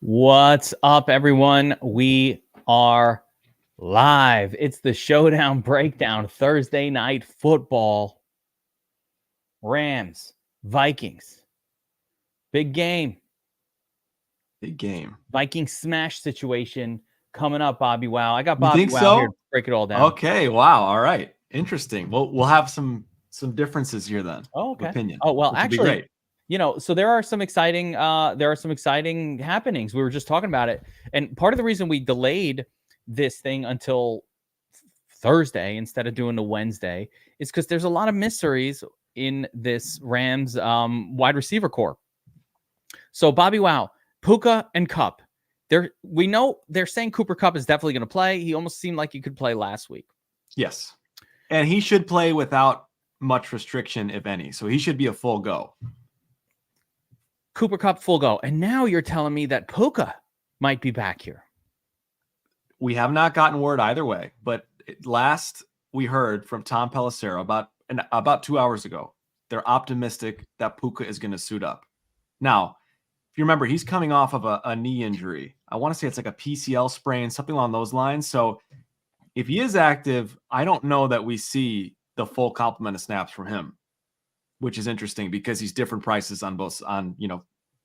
What's up, everyone? We are live. It's the Showdown Breakdown, Thursday night football. Rams, Vikings. Big game. Big game. Viking smash situation coming up, Bobbywow. I got You think Bobbywow so? here to break it all down. Okay, wow. All right. Interesting. We'll have some differences here then. Oh, okay. Opinion. Oh, well, which would be actually, great. so there are some exciting happenings. We were just talking about it. And part of the reason we delayed this thing until Thursday instead of doing the Wednesday is because there's a lot of mysteries in this Rams wide receiver core. So Bobbywow, Puka and Kupp. We know they're saying Cooper Kupp is definitely going to play. He almost seemed like he could play last week. Yes. And he should play without much restriction, if any. So he should be a full go. Cooper Kupp, full go. And now you're telling me that Puka might be back here. We have not gotten word either way, but last we heard from Tom Pelissero about 2 hours ago, they're optimistic that Puka is going to suit up. Now, if you remember, he's coming off of a knee injury. I want to say it's like a PCL sprain, something along those lines. So if he is active, I don't know that we see the full complement of snaps from him, which is interesting because he's different prices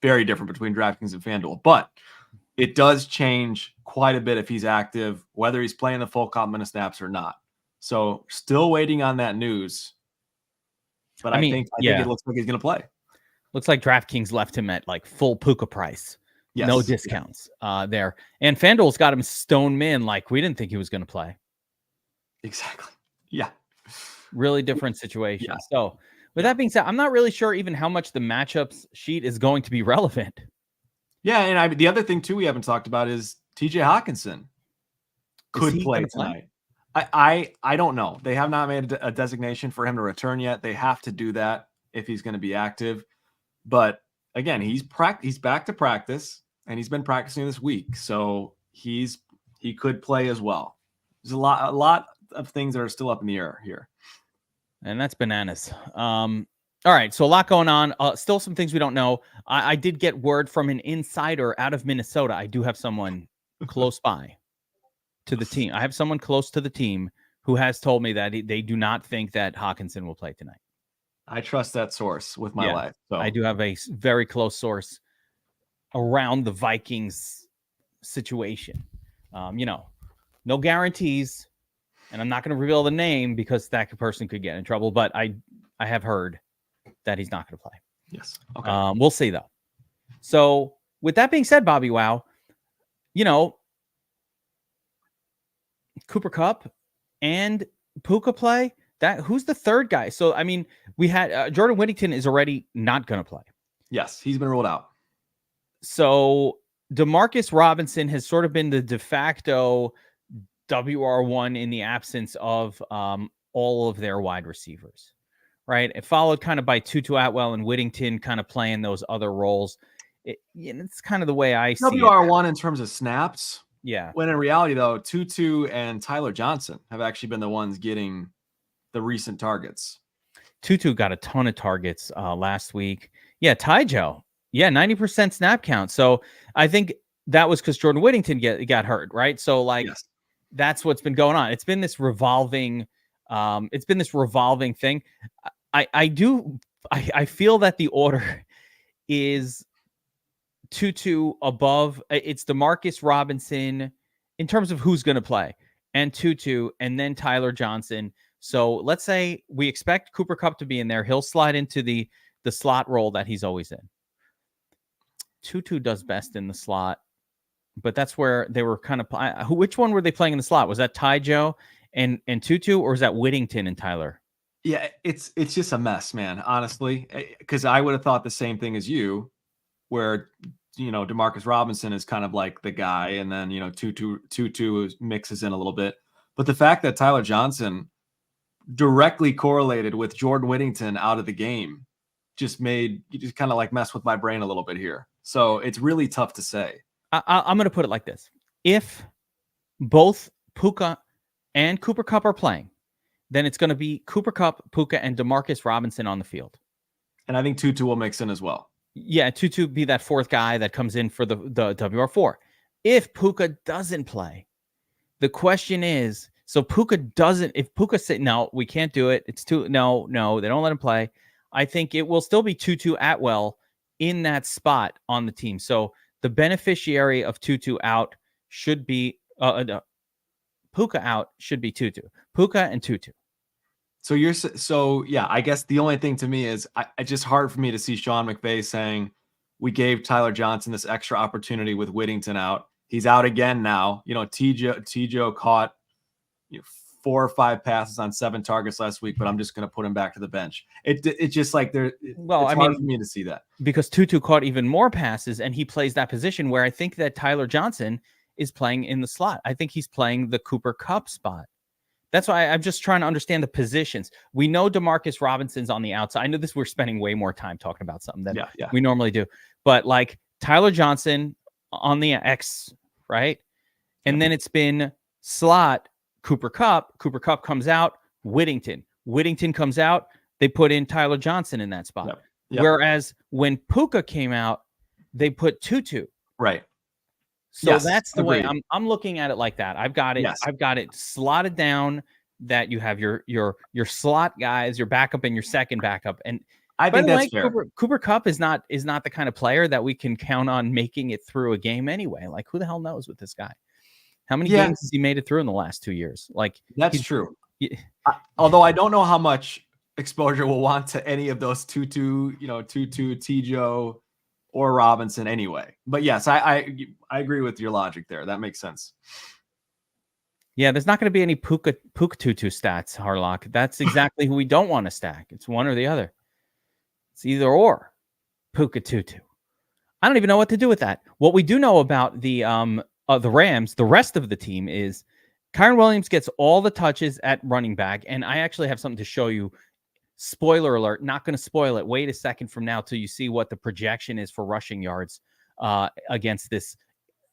very different between DraftKings and FanDuel. But it does change quite a bit if he's active, whether he's playing the full complement of snaps or not. So still waiting on that news. But I think it looks like he's going to play. Looks like DraftKings left him at like full Puka price. Yes. No discounts there. And FanDuel's got him stone min like we didn't think he was going to play. Exactly. Yeah. Really different situation. Yeah. So with that being said, I'm not really sure even how much the matchups sheet is going to be relevant. Yeah, and the other thing too we haven't talked about is TJ Hawkinson could play tonight. I don't know. They have not made a designation for him to return yet. They have to do that if he's going to be active. But again, he's back to practice, and he's been practicing this week, so he could play as well. There's a lot of things that are still up in the air here, and that's bananas. All right, so a lot going on. Still some things we don't know. I did get word from an insider out of Minnesota. I do have someone close by to the team. I have someone close to the team who has told me that they do not think that Hawkinson will play tonight. I trust that source with my life. So. I do have a very close source around the Vikings situation. No guarantees, and I'm not going to reveal the name because that person could get in trouble, but I have heard that he's not going to play. Yes. Okay. We'll see, though. So with that being said, Bobbywow, Cooper Kupp and Puka play. Who's the third guy? So, I mean, we had Jordan Whittington is already not going to play. Yes, he's been ruled out. So Demarcus Robinson has sort of been the de facto WR1 in the absence of all of their wide receivers, right? It followed kind of by Tutu Atwell and Whittington kind of playing those other roles. It's kind of the way I see it. WR1 in terms of snaps. Yeah. When in reality, though, Tutu and Tyler Johnson have actually been the ones getting the recent targets. Tutu got a ton of targets last week. Yeah, Tyjo. Yeah, 90% snap count. So I think that was because Jordan Whittington got hurt, right? So That's what's been going on. It's been this revolving. Thing. I feel that the order is Tutu above. It's Demarcus Robinson in terms of who's going to play, and Tutu, and then Tyler Johnson. So let's say we expect Cooper Kupp to be in there. He'll slide into the slot role that he's always in. Tutu does best in the slot, but that's where they were kind of. Which one were they playing in the slot? Was that Tyjo and Tutu, or was that Whittington and Tyler? Yeah, it's just a mess, man. Honestly, because I would have thought the same thing as you, where Demarcus Robinson is kind of like the guy, and then Tutu mixes in a little bit. But the fact that Tyler Johnson directly correlated with Jordan Whittington out of the game just kind of like mess with my brain a little bit here. So it's really tough to say. I'm going to put it like this. If both Puka and Cooper Kupp are playing, then it's going to be Cooper Kupp, Puka, and Demarcus Robinson on the field. And I think Tutu will mix in as well. Yeah, Tutu be that fourth guy that comes in for the WR4. If Puka doesn't play, the question is, so Puka doesn't, if Puka say, no, we can't do it. It's too, no, they don't let him play. I think it will still be Tutu Atwell in that spot on the team. So the beneficiary of Tutu out should be, Puka out should be Tutu. Puka and Tutu. So yeah, I guess the only thing to me is it's just hard for me to see Sean McVay saying we gave Tyler Johnson this extra opportunity with Whittington out. He's out again now. Tijo caught 4 or 5 passes on 7 targets last week, but I'm just going to put him back to the bench. It's just like it's hard for me to see that. Because Tutu caught even more passes and he plays that position where I think that Tyler Johnson is playing in the slot. I think he's playing the Cooper Kupp spot. That's why I'm just trying to understand the positions. We know Demarcus Robinson's on the outside. I know we're spending way more time talking about something than we normally do. But like Tyler Johnson on the X, right? And then it's been slot Cooper Kupp. Cooper Kupp comes out, Whittington. Whittington comes out, they put in Tyler Johnson in that spot. Whereas when Puka came out, they put Tutu. Right. So that's the way I'm looking at it like that. I've got it. I've got it slotted down that you have your slot guys, your backup and your second backup. And I think that's fair. Cooper Kupp is not the kind of player that we can count on making it through a game anyway. Like who the hell knows with this guy? How many games has he made it through in the last 2 years? Like that's true. Although I don't know how much exposure we'll want to any of those Tutu, Tijo, or Robinson anyway. But yes, I agree with your logic there. That makes sense. Yeah, there's not going to be any Puka Tutu stats, Harlock. That's exactly who we don't want to stack. It's one or the other. It's either or. Puka Tutu. I don't even know what to do with that. What we do know about the Rams, the rest of the team, is Kyren Williams gets all the touches at running back, and I actually have something to show you. Spoiler alert, not going to spoil it. Wait a second from now till you see what the projection is for rushing yards against this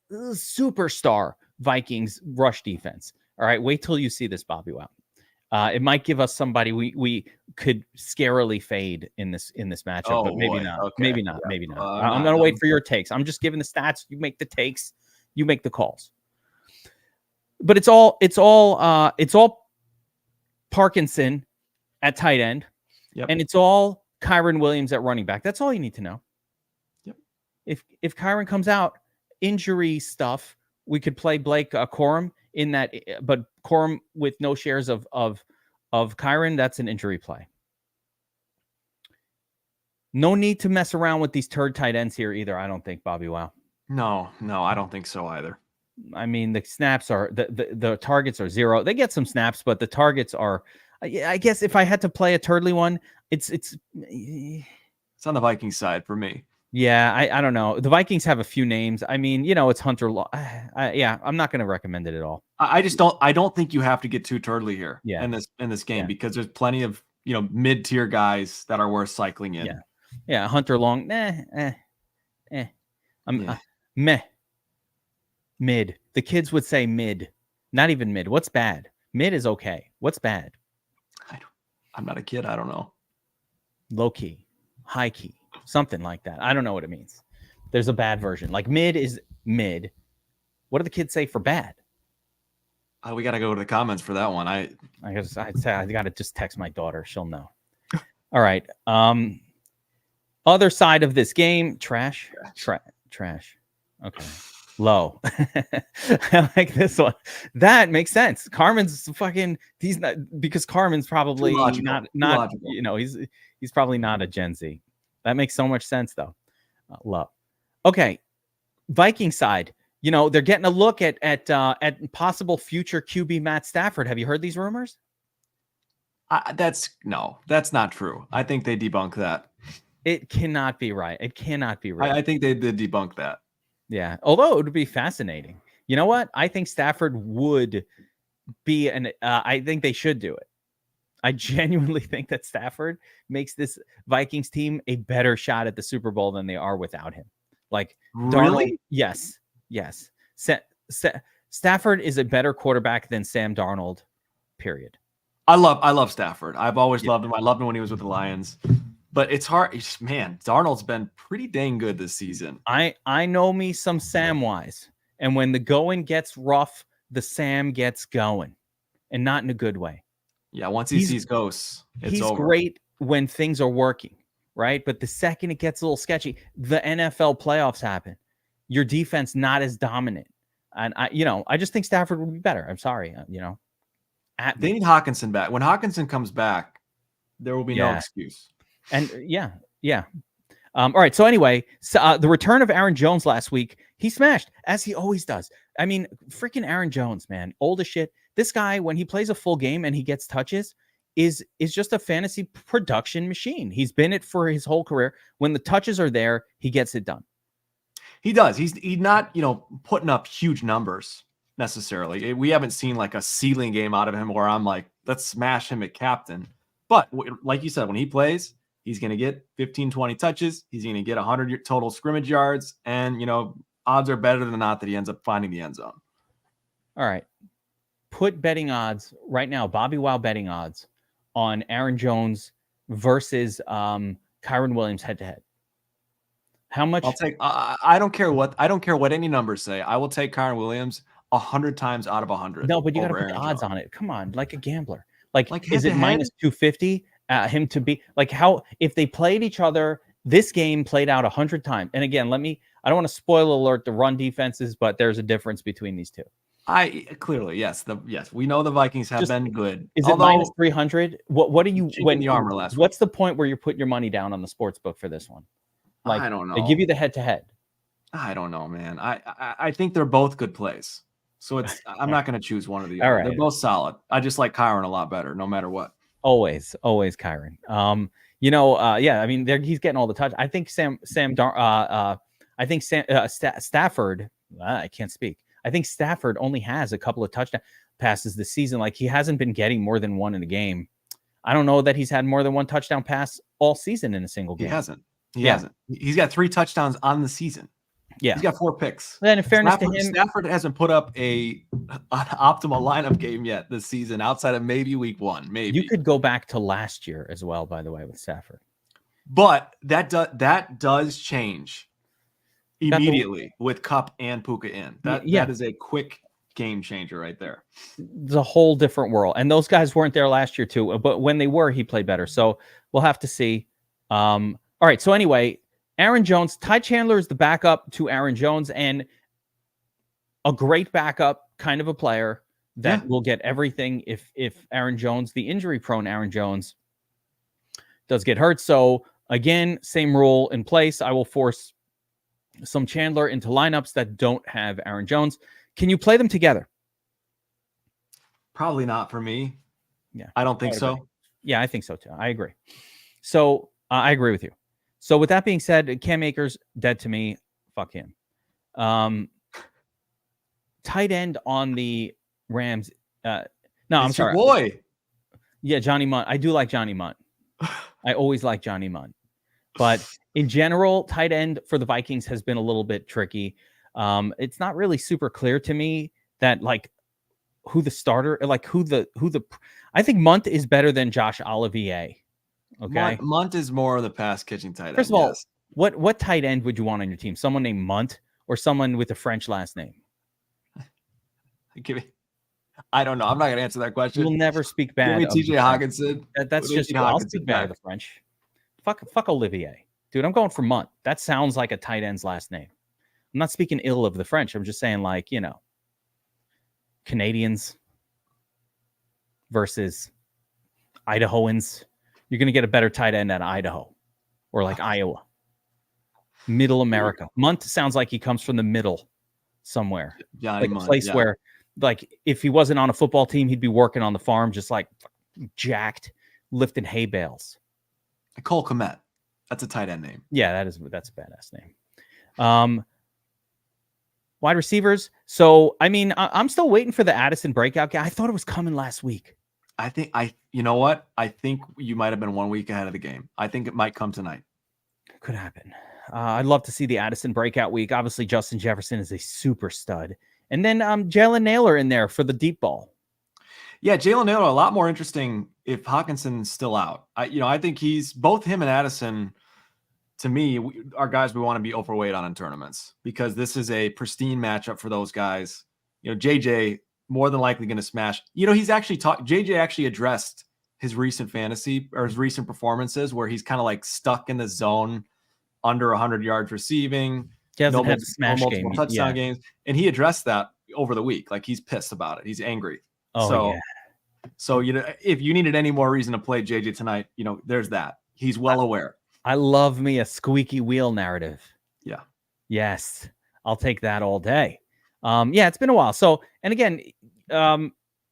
superstar Vikings rush defense. All right, wait till you see this, Bobbywow. It might give us somebody we could scarily fade in this matchup, but maybe not. Okay. Maybe not. I'm going to wait for your takes. I'm just giving the stats. You make the takes. You make the calls. But it's all Parkinson at tight end. Yep. And it's all Kyren Williams at running back. That's all you need to know. Yep. If Kyren comes out, injury stuff, we could play Blake Corum in that, but Corum with no shares of Kyren, that's an injury play. No need to mess around with these turd tight ends here either, I don't think, Bobbywow. No, I don't think so either. I mean, the snaps are, the targets are 0. They get some snaps, but the targets are, I guess if I had to play a turdly one, it's on the Vikings side for me. Yeah, I don't know. The Vikings have a few names. I mean, it's Hunter Law. I'm not going to recommend it at all. I don't think you have to get too turdly here in this game because there's plenty of mid-tier guys that are worth cycling in. Yeah, Hunter Long. Meh. Mid. The kids would say mid. Not even mid. What's bad? Mid is okay. What's bad? I'm not a kid. I don't know. Low key, high key, something like that. I don't know what it means. There's a bad version. Like mid is mid. What do the kids say for bad? We got to go to the comments for that one. I guess I'd say I got to just text my daughter. She'll know. All right. Other side of this game, trash. Okay. Low. I like this one. That makes sense. Carmen's he's not, because Carmen's probably not he's probably not a Gen Z. That makes so much sense though. Low. Okay. Viking side, they're getting a look at possible future QB Matt Stafford. Have you heard these rumors? That's not true. I think they debunk that. It cannot be right. It cannot be right. I think they did debunk that. Yeah, although it would be fascinating. You know what? I think Stafford would be I think they should do it. I genuinely think that Stafford makes this Vikings team a better shot at the Super Bowl than they are without him. Like, really? Darnold, yes. Stafford is a better quarterback than Sam Darnold, period. I love Stafford. I've always loved him. I loved him when he was with the Lions. But it's hard. Man, Darnold's been pretty dang good this season. I know me some Samwise. And when the going gets rough, the Sam gets going. And not in a good way. Yeah, once he sees ghosts, it's over. He's great when things are working, right? But the second it gets a little sketchy, the NFL playoffs happen. Your defense not as dominant. And I just think Stafford would be better. I'm sorry, They need Hawkinson back. When Hawkinson comes back, there will be no excuse. And yeah. All right. So anyway, the return of Aaron Jones last week, he smashed, as he always does. I mean, freaking Aaron Jones, man, old as shit. This guy, when he plays a full game and he gets touches, is just a fantasy production machine. He's been it for his whole career. When the touches are there, he gets it done. He does. He's not, putting up huge numbers necessarily. We haven't seen like a ceiling game out of him where I'm like, let's smash him at captain. But like you said, when he plays, he's going to get 15, 20 touches. He's going to get 100 total scrimmage yards. And, odds are better than not that he ends up finding the end zone. All right. Put betting odds right now, Bobbywow betting odds on Aaron Jones versus Kyren Williams head-to-head. How much? I'll take. I don't care what any numbers say. I will take Kyren Williams 100 times out of 100. No, but you got to put odds on it. Come on, like a gambler. Like is it minus 250? Him to be like how if they played each other, this game played out 100 times. And again, I don't want to spoil alert the run defenses, but there's a difference between these two. Yes, we know the Vikings have been good. Is it minus 300? What are you when the armor last what's the point where you're putting your money down on the sports book for this one? Like, I don't know. They give you the head-to-head. I don't know, man. I think they're both good plays. So I'm not going to choose one or the other. Right. They're both solid. I just like Kyren a lot better, no matter what. Always Kyren. I mean, he's getting all the touch. I think Stafford. I can't speak. I think Stafford only has a couple of touchdown passes this season. Like he hasn't been getting more than one in a game. I don't know that he's had more than one touchdown pass all season in a single game. He hasn't. He hasn't. He's got 3 touchdowns on the season. Yeah. He's got 4 picks. Then in fairness to him, Stafford hasn't put up an optimal lineup game yet this season outside of maybe week 1. Maybe. You could go back to last year as well, by the way, with Stafford. But that does change immediately with Kupp and Puka in. That is a quick game changer right there. It's a whole different world. And those guys weren't there last year too, but when they were, he played better. So we'll have to see. All right. So anyway, Aaron Jones, Ty Chandler is the backup to Aaron Jones and a great backup kind of a player that will get everything if Aaron Jones, the injury-prone Aaron Jones, does get hurt. So again, same rule in place. I will force some Chandler into lineups that don't have Aaron Jones. Can you play them together? Probably not for me. Yeah. I don't think so. Yeah, I think so too. I agree. So I agree with you. So with that being said, Cam Akers, dead to me. Fuck him. Tight end on the Rams. I'm sorry. Boy. Yeah, Johnny Munt. I do like Johnny Munt. I always like Johnny Munt. But in general, tight end for the Vikings has been a little bit tricky. It's not really super clear to me that like who the starter, like who the. I think Munt is better than Josh Olivier. Okay, Munt is more of the pass catching tight end. First of all, what tight end would you want on your team? Someone named Munt or someone with a French last name? I don't know. I'm not going to answer that question. You'll never speak bad. Give me TJ Hawkinson. That's just. I'll speak bad of the French. Fuck Olivier, dude. I'm going for Munt. That sounds like a tight end's last name. I'm not speaking ill of the French. I'm just saying, like, Canadians versus Idahoans. You're going to get a better tight end at Idaho or like Iowa. Middle America. Munt sounds like he comes from the middle somewhere. Like a place where, like, if he wasn't on a football team, he'd be working on the farm just like jacked, lifting hay bales. Cole Kmet. That's a tight end name. Yeah, that's a badass name. Wide receivers. So, I mean, I'm still waiting for the Addison breakout guy. I thought it was coming last week. You know what? I think you might have been 1 week ahead of the game. I think it might come tonight. Could happen. I'd love to see the Addison breakout week. Obviously, Justin Jefferson is a super stud. And then Jalen Naylor in there for the deep ball. Yeah, Jalen Naylor, a lot more interesting if Hawkinson's still out. I think he's both him and Addison. To me, are guys we want to be overweight on in tournaments because this is a pristine matchup for those guys. JJ more than likely going to smash. He's actually JJ actually addressed his recent fantasy or his recent performances where he's kind of like stuck in the zone under 100 yards receiving. He hasn't had the smash game. Touchdown games. And he addressed that over the week. Like he's pissed about it. He's angry. Oh, yeah. So, if you needed any more reason to play JJ tonight, there's that. He's well aware. I love me a squeaky wheel narrative. Yeah. Yes. I'll take that all day. It's been a while. So, and again,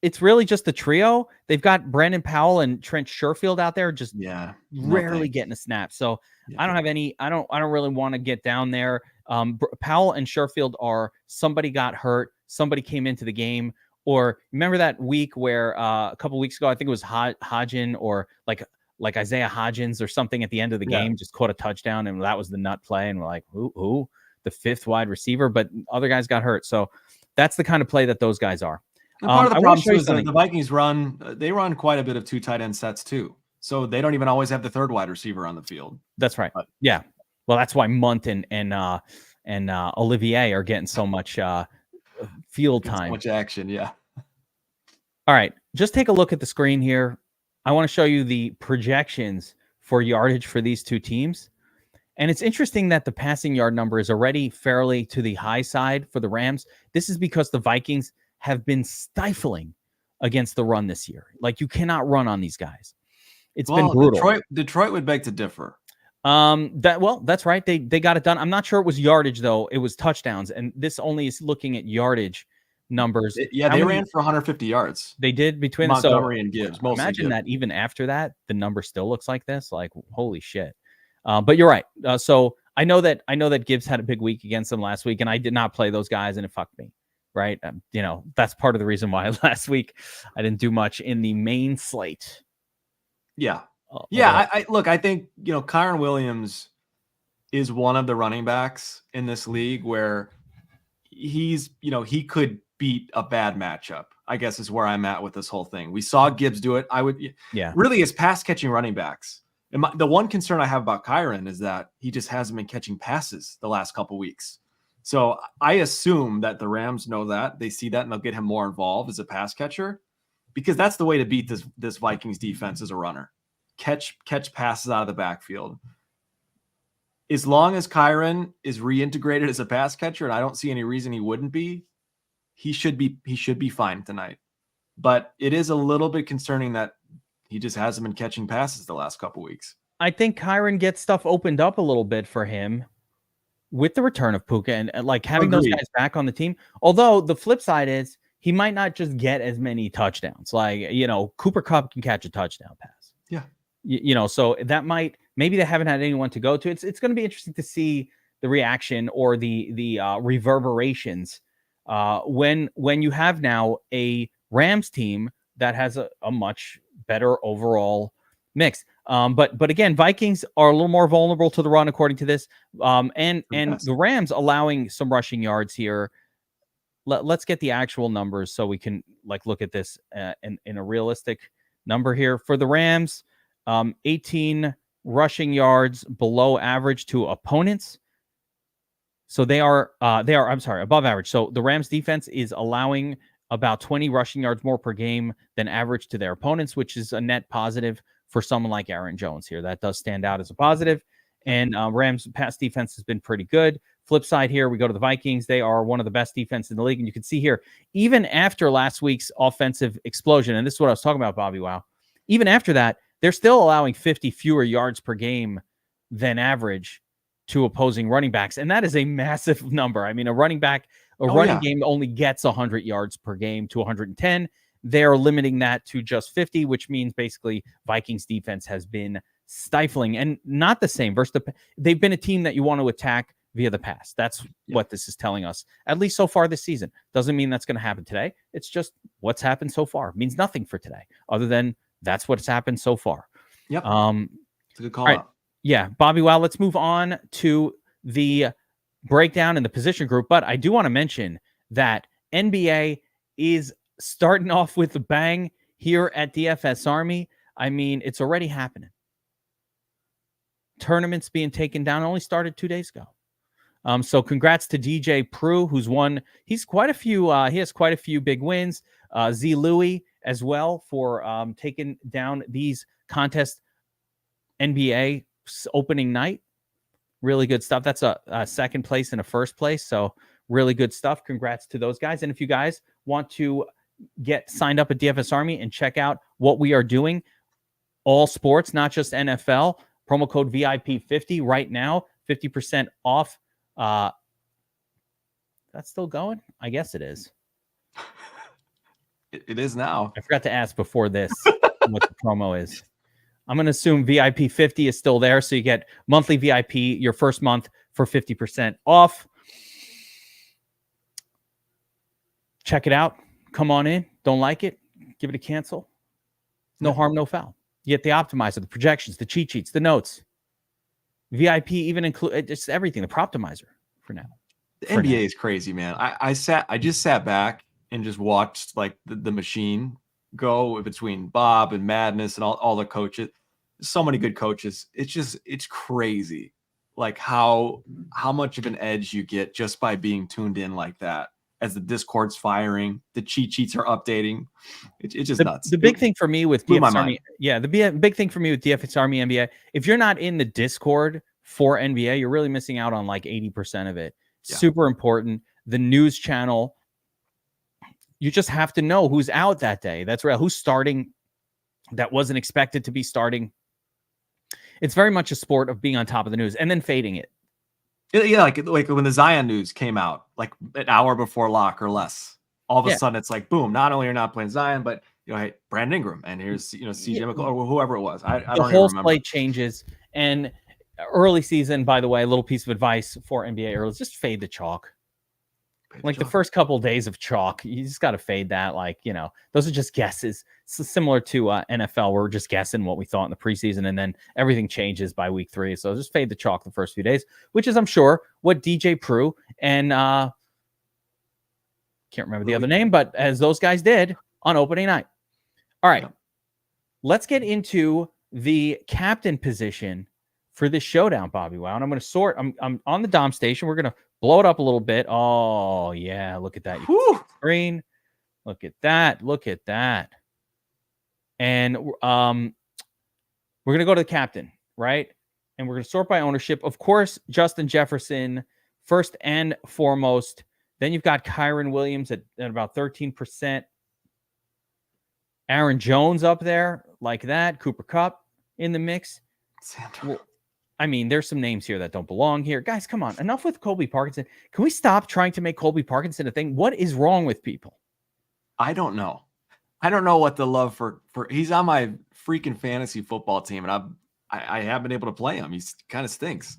it's really just the trio. They've got Brandon Powell and Trent Sherfield out there, just rarely getting a snap. So I don't have any. I don't really want to get down there. Powell and Sherfield are somebody got hurt, somebody came into the game, or remember that week where a couple weeks ago, I think it was Hodgin or like Isaiah Hodgins or something at the end of the game, just caught a touchdown, and that was the nut play, and we're like, who? The fifth wide receiver, but other guys got hurt. So that's the kind of play that those guys are. Part of the problem is the Vikings run quite a bit of 2 tight end sets too. So they don't even always have the third wide receiver on the field. That's right. Yeah. Well, that's why Munt and Olivier are getting so much field time. So much action. Yeah. All right. Just take a look at the screen here. I want to show you the projections for yardage for these two teams. And it's interesting that the passing yard number is already fairly to the high side for the Rams. This is because the Vikings have been stifling against the run this year. Like, you cannot run on these guys. It's been brutal. Detroit would beg to differ. That's right. They got it done. I'm not sure it was yardage though. It was touchdowns. And this only is looking at yardage numbers. They ran for 150 yards. They did between Montgomery and Gibbs. Imagine that even after that, the number still looks like this. Like, holy shit. But you're right. So I know that Gibbs had a big week against them last week, and I did not play those guys, and it fucked me. Right. That's part of the reason why last week I didn't do much in the main slate. Yeah. I think, Kyron Williams is one of the running backs in this league where he's, he could beat a bad matchup, I guess is where I'm at with this whole thing. We saw Gibbs do it. Really as pass catching running backs. And the one concern I have about Kyron is that he just hasn't been catching passes the last couple weeks. So I assume that the Rams know that. They see that, and they'll get him more involved as a pass catcher, because that's the way to beat this Vikings defense as a runner. Catch passes out of the backfield. As long as Kyron is reintegrated as a pass catcher, and I don't see any reason he wouldn't be, he should be fine tonight. But it is a little bit concerning that he just hasn't been catching passes the last couple weeks. I think Kyron gets stuff opened up a little bit for him with the return of Puka and like having those guys back on the team. Although the flip side is he might not just get as many touchdowns. Like, Cooper Kupp can catch a touchdown pass. Yeah. So that maybe they haven't had anyone to go to. It's going to be interesting to see the reaction or the reverberations when you have now a Rams team that has a much better overall mix. But again, Vikings are a little more vulnerable to the run, according to this. And the Rams allowing some rushing yards here. Let's get the actual numbers so we can look at this in a realistic number here for the Rams. 18 rushing yards below average to opponents. So they are above average. So the Rams defense is allowing about 20 rushing yards more per game than average to their opponents, which is a net positive for someone like Aaron Jones here. That does stand out as a positive. And Rams pass defense has been pretty good. Flip side here, we go to the Vikings. They are one of the best defenses in the league. And you can see here, even after last week's offensive explosion, and this is what I was talking about, Bobbywow, even after that, they're still allowing 50 fewer yards per game than average to opposing running backs. And that is a massive number. I mean, a running game only gets 100 yards per game to 110. They're limiting that to just 50, which means basically Vikings defense has been stifling and not the same. They've been a team that you want to attack via the pass. That's what this is telling us, at least so far this season. Doesn't mean that's going to happen today. It's just what's happened so far. It means nothing for today, other than that's what's happened so far. Yep. It's a good call out. Yeah, Bobbywow, let's move on to the breakdown in the position group. But I do want to mention that NBA is starting off with a bang here at DFS Army. I mean, it's already happening. Tournaments being taken down only started 2 days ago. So congrats to DJ Prue, who's won. He's quite a few. He has quite a few big wins. Z Louie as well for taking down these contests. NBA opening night, really good stuff. That's a second place and a first place. So really good stuff. Congrats to those guys. And if you guys want to get signed up at DFS Army and check out what we are doing, all sports, not just NFL. Promo code VIP50 right now, 50% off. That's still going? I guess it is. It is now. I forgot to ask before this what the promo is. I'm going to assume VIP 50 is still there. So you get monthly VIP your first month for 50% off. Check it out. Come on in. Don't like it? Give it a cancel. No harm, no foul. You get the optimizer, the projections, the cheat sheets, the notes. VIP even include just everything, the Proptimizer for now. The NBA is crazy, man. I just sat back and just watched like the machine go between Bob and Madness and all the coaches. So many good coaches. It's crazy. Like how much of an edge you get just by being tuned in like that. As the Discord's firing, the cheat sheets are updating. It's just nuts. The big thing for me with DFS Army, the big thing for me with DFS Army NBA, if you're not in the Discord for NBA, you're really missing out on like 80% of it. Yeah. Super important. The news channel, you just have to know who's out that day. That's real. Who's starting that wasn't expected to be starting. It's very much a sport of being on top of the news and then fading it. Yeah, like when the Zion news came out, like an hour before lock or less, all of a sudden it's like, boom, not only you're not playing Zion, but hey, Brandon Ingram, and here's CJ McCollum or whoever it was. I don't even remember. The whole slate changes. And early season, by the way, a little piece of advice for NBA early, just fade the chalk. The first couple of days of chalk, you just got to fade that. Those are just guesses. So similar to NFL, we're just guessing what we thought in the preseason, and then everything changes by week 3. So just fade the chalk the first few days, which is, I'm sure, what DJ Prue and can't remember the other name, but as those guys did on opening night. All right, let's get into the captain position for this showdown, Bobbywow. And I'm going to sort. I'm on the Dom station. We're going to blow it up a little bit. Oh, yeah. Look at that. Screen. Look at that. Look at that. And we're going to go to the captain, right? And we're going to sort by ownership. Of course, Justin Jefferson, first and foremost. Then you've got Kyron Williams at about 13%. Aaron Jones up there like that. Cooper Kupp in the mix. Well, I mean, there's some names here that don't belong here. Guys, come on. Enough with Colby Parkinson. Can we stop trying to make Colby Parkinson a thing? What is wrong with people? I don't know. I don't know what the love for he's on my freaking fantasy football team, and I haven't been able to play him. He kind of stinks.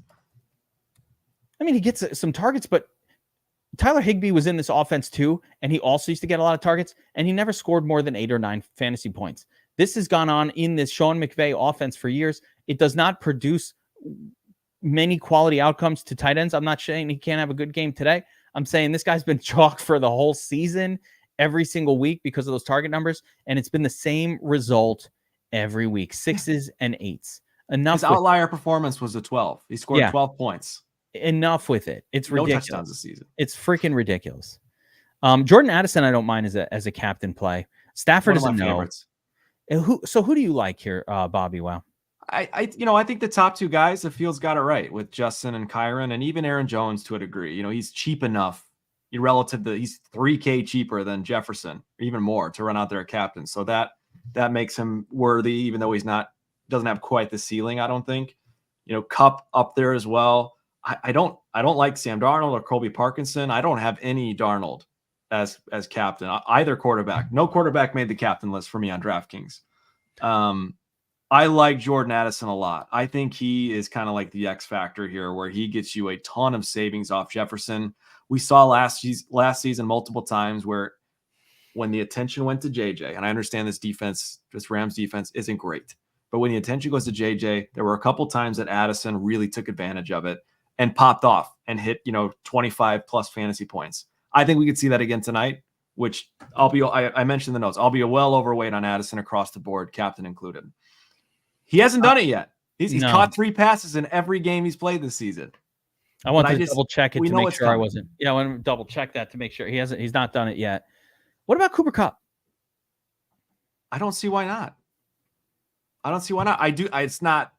I mean, he gets some targets, but Tyler Higbee was in this offense too, and he also used to get a lot of targets, and he never scored more than 8 or 9 fantasy points. This has gone on in this Sean McVay offense for years. It does not produce many quality outcomes to tight ends. I'm not saying he can't have a good game today. I'm saying this guy's been chalked for the whole season, every single week because of those target numbers, and it's been the same result every week, 6s and 8s. Enough. His outlier performance was a 12. He scored 12 points. Enough with it. It's ridiculous. No touchdowns this season. It's freaking ridiculous. Jordan Addison, I don't mind as a captain play. Stafford is a no. Favorites. Who do you like here, Bobby? Wow. I think the top 2 guys, the field's got it right with Justin and Kyron, and even Aaron Jones to a degree. He's cheap enough relative to he's $3K cheaper than Jefferson, or even more, to run out there a captain. So that makes him worthy, even though doesn't have quite the ceiling. I don't think. Kupp up there as well. I don't like Sam Darnold or Colby Parkinson. I don't have any Darnold as captain, either quarterback. No quarterback made the captain list for me on DraftKings. I like Jordan Addison a lot. I think he is kind of like the X factor here, where he gets you a ton of savings off Jefferson. We saw last season multiple times where when the attention went to JJ, and I understand this Rams defense isn't great, but when the attention goes to JJ, there were a couple times that Addison really took advantage of it and popped off and hit 25 plus fantasy points. I think we could see that again tonight, which I mentioned the notes. I'll be well overweight on Addison across the board, captain included. He hasn't done it yet. He's No. caught 3 passes in every game he's played this season. I wanted to double check it we to know make it's sure I coming. wasn't. Yeah, I want to double check that to make sure he's not done it yet. What about Cooper Kupp? I don't see why not. It's not,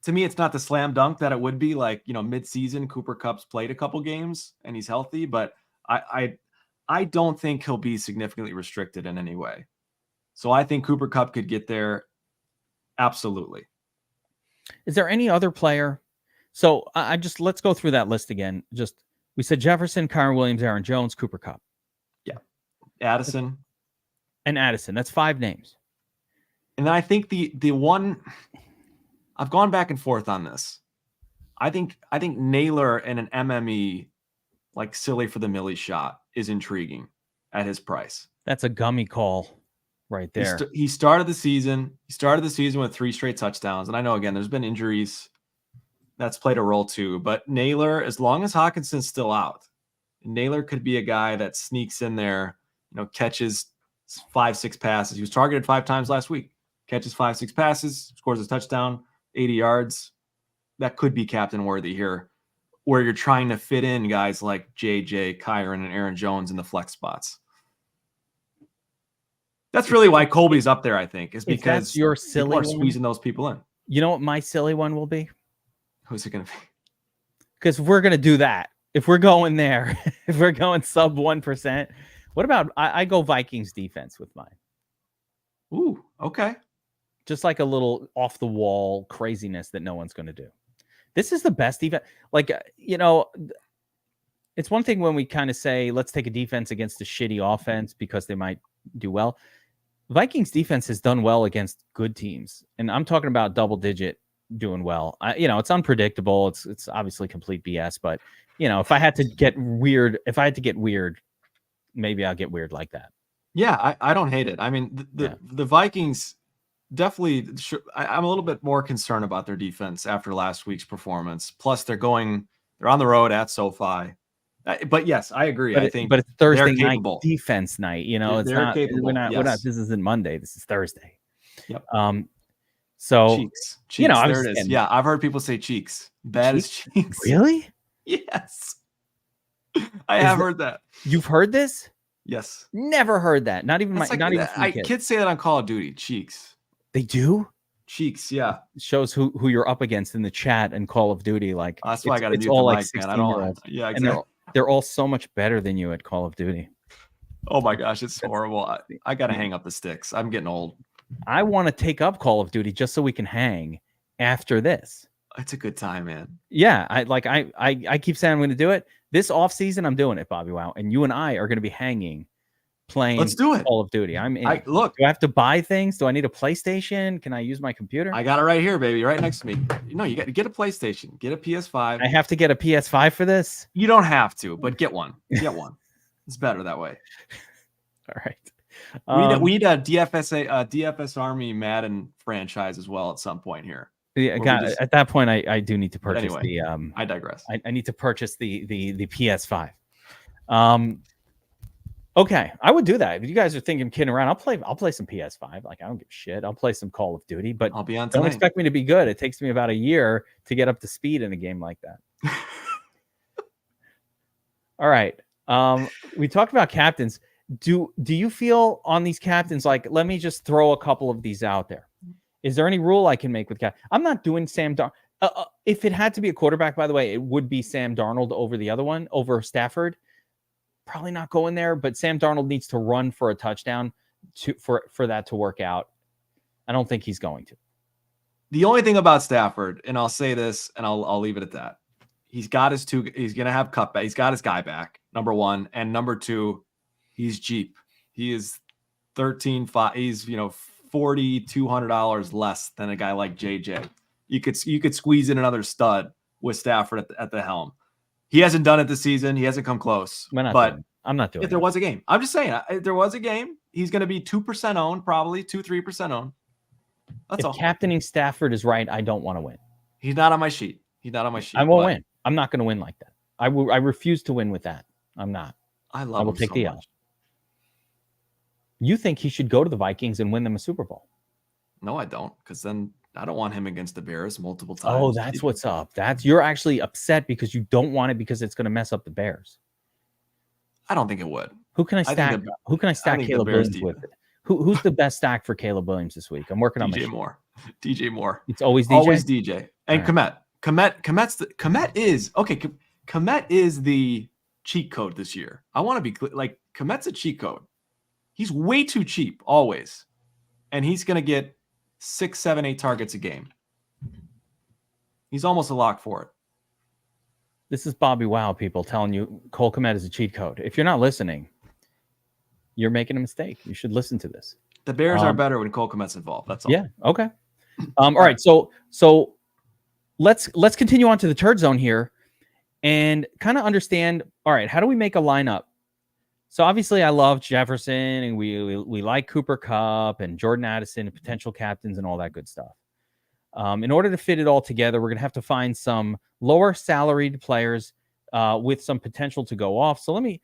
to me, it's not the slam dunk that it would be, like, mid-season Cooper Kupp's played a couple games and he's healthy, but I don't think he'll be significantly restricted in any way. So I think Cooper Kupp could get there. Absolutely. Is there any other player? So let's go through that list again. We said Jefferson, Kyren Williams, Aaron Jones, Cooper Kupp. Yeah. Addison. And Addison. That's 5 names. And then I think the one, I've gone back and forth on this. I think Naylor and an MME, like silly for the Millie shot, is intriguing at his price. That's a gummy call right there. He started the season with 3 straight touchdowns. And I know, again, there's been injuries that's played a role too. But Naylor, as long as Hawkinson's still out, Naylor could be a guy that sneaks in there, catches 5-6 passes. He was targeted 5 times last week. Catches 5-6 passes, scores a touchdown, 80 yards. That could be captain worthy here, where you're trying to fit in guys like JJ, Kyren, and Aaron Jones in the flex spots. That's really why Colby's up there, I think, is because your silly people are squeezing those people in. You know what my silly one will be? Who's it going to be? Because we're going to do that. If we're going there, if we're going sub 1%, what about I go Vikings defense with mine? Ooh, okay. Just like a little off the wall craziness that no one's going to do. This is the best defense. Like, it's one thing when we kind of say, let's take a defense against a shitty offense because they might do well. Vikings defense has done well against good teams. And I'm talking about double digit doing well. It's unpredictable. It's obviously complete BS, but if I had to get weird, maybe I'll get weird like that. Yeah, I don't hate it. I mean, the Vikings definitely, I'm a little bit more concerned about their defense after last week's performance. Plus, they're on the road at SoFi. But yes, I agree. But I think it's Thursday night defense night. It's they're not. Capable. We're not. Yes. This isn't Monday. This is Thursday. Yep. So cheeks. There it is. Yeah, I've heard people say cheeks. Bad as cheeks. Really? Yes. I have heard that. You've heard this? Yes. Never heard that. Not even not even kids say that on Call of Duty. Cheeks. They do? Cheeks, yeah. It shows who you're up against in the chat and Call of Duty. Like, that's why I got to do all the like mic, 16-year-olds. Yeah, exactly. And they're all so much better than you at Call of Duty. Oh my gosh, it's horrible. I got to hang up the sticks. I'm getting old. I want to take up Call of Duty just so we can hang after this. It's a good time, man. Yeah, I keep saying I'm going to do it. This off season, I'm doing it, Bobbywow, and you and I are going to be hanging, playing. Let's do it. Call of Duty. Look. Do I have to buy things? Do I need a PlayStation? Can I use my computer? I got it right here, baby, right next to me. You got to get a PlayStation, get a PS5. I have to get a PS5 for this. You don't have to, but get one. Get one. It's better that way. All right. We need a DFS Army Madden franchise as well at some point here. Yeah, at that point, I do need to purchase I digress. I need to purchase the PS5. Okay, I would do that. If you guys are thinking kidding around, I'll play some PS5. Like, I don't give a shit. I'll play some Call of Duty, but I'll be on tonight. Don't expect me to be good. It takes me about a year to get up to speed in a game like that. All right. We talked about captains. Do you feel on these captains, like, let me just throw a couple of these out there. Is there any rule I can make with captain? I'm not doing Sam Darnold. If it had to be a quarterback, by the way, it would be Sam Darnold over the other one, over Stafford. Probably not going there, but Sam Darnold needs to run for a touchdown for that to work out. I don't think he's going to. The only thing about Stafford, and I'll say this, and I'll leave it at that. He's got his two. He's going to have cutback. He's got his guy back. Number one, and number two, he's cheap. He is $13,500. He's $4,200 less than a guy like JJ. You could squeeze in another stud with Stafford at the helm. He hasn't done it this season. He hasn't come close. I'm not doing it. If there was a game, I'm just saying, if there was a game, he's going to be 2% owned, probably 2-3% owned. That's all. If captaining Stafford is right, I don't want to win. He's not on my sheet. I won't win. I'm not going to win like that. I refuse to win with that. I'm not. I will take the L. You think he should go to the Vikings and win them a Super Bowl? No, I don't, because then I don't want him against the Bears multiple times. Oh, that's what's up. You're actually upset because you don't want it because it's going to mess up the Bears. I don't think it would. Who can I stack? Who can I stack Caleb Williams with? Who's the best stack for Caleb Williams this week? I'm working on DJ Moore. DJ Moore. It's always DJ. Always DJ. And right. Komet is the cheat code this year. I want to be clear. Like, Komet's a cheat code. He's way too cheap always, and he's going to get 6, 7, 8 targets a game. He's almost a lock for it. This is Bobbywow people telling you Cole Kmet is a cheat code. If you're not listening, you're making a mistake. You should listen to this. The Bears are better when Cole Kmet's involved. That's all. Yeah. Okay. All right. So let's continue on to the turd zone here and kind of understand. All right, how do we make a lineup? So obviously, I love Jefferson, and we like Cooper Kupp and Jordan Addison and potential captains and all that good stuff. In order to fit it all together, we're going to have to find some lower salaried players with some potential to go off. So let me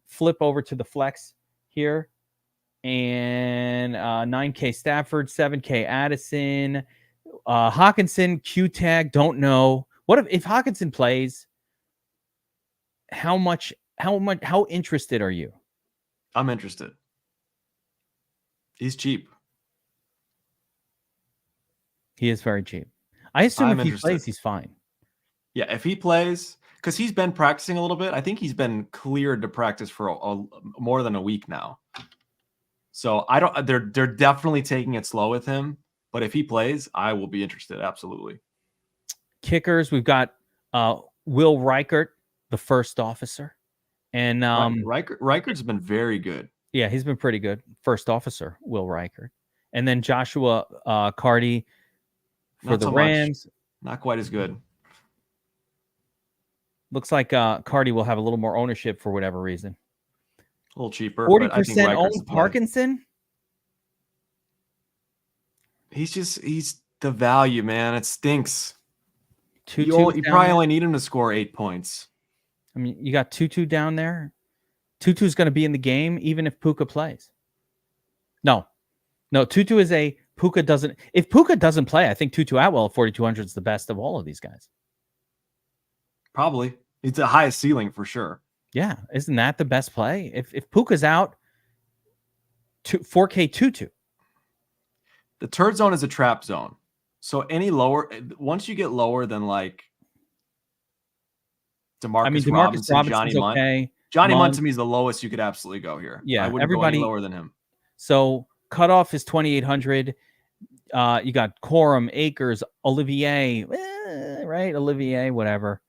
flip over to the flex here, and 9K Stafford, 7K Addison, Hawkinson, Q tag. Don't know what if Hawkinson plays. How interested are you? I'm interested. He's cheap. He is very cheap. I assume if he plays, he's fine. Yeah, if he plays, because he's been practicing a little bit. I think he's been cleared to practice for more than a week now. So they're definitely taking it slow with him. But if he plays, I will be interested. Absolutely. Kickers, we've got Will Reichert, the first officer. And Reichert's been very good. Yeah, he's been pretty good. First officer, Will Reichert. And then Joshua Cardi for the Rams. Not quite as good. Looks like Cardi will have a little more ownership for whatever reason. A little cheaper. 40% owned Parkinson. He's the value, man. It stinks. You probably only need him to score 8 points. I mean, you got Tutu down there. Tutu's going to be in the game even if Puka plays. No, Tutu is Puka doesn't. If Puka doesn't play, I think Tutu Atwell at 4,200 is the best of all of these guys. Probably. It's the highest ceiling for sure. Yeah. Isn't that the best play? If Puka's out, 4K Tutu. The turd zone is a trap zone. So any lower, once you get lower than like DeMarcus Robinson, Johnny Munt. Okay. Johnny Munt to me is the lowest you could absolutely go here. Yeah, I wouldn't go any lower than him. So cutoff is 2,800. You got Corum, Akers, Olivier, right? Olivier, whatever.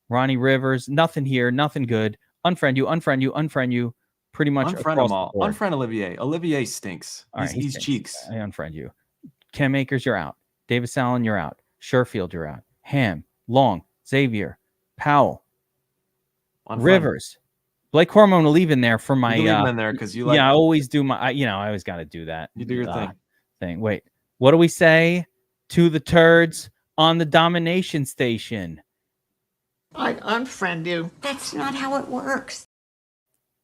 Ronnie Rivers, nothing here, nothing good. Unfriend you. Pretty much unfriend them all. Unfriend Olivier. Olivier stinks. He's cheeks. I unfriend you. Cam Akers, you're out. Davis Allen, you're out. Sherfield, you're out. Ham, Long, Xavier, Powell, Rivers. Blake Corum, I'm gonna leave in there for my. You leave him in there because you like. Yeah, I always do my. I always got to do that. You do your thing. Wait, what do we say to the turds on the domination station? I unfriend you. That's not how it works.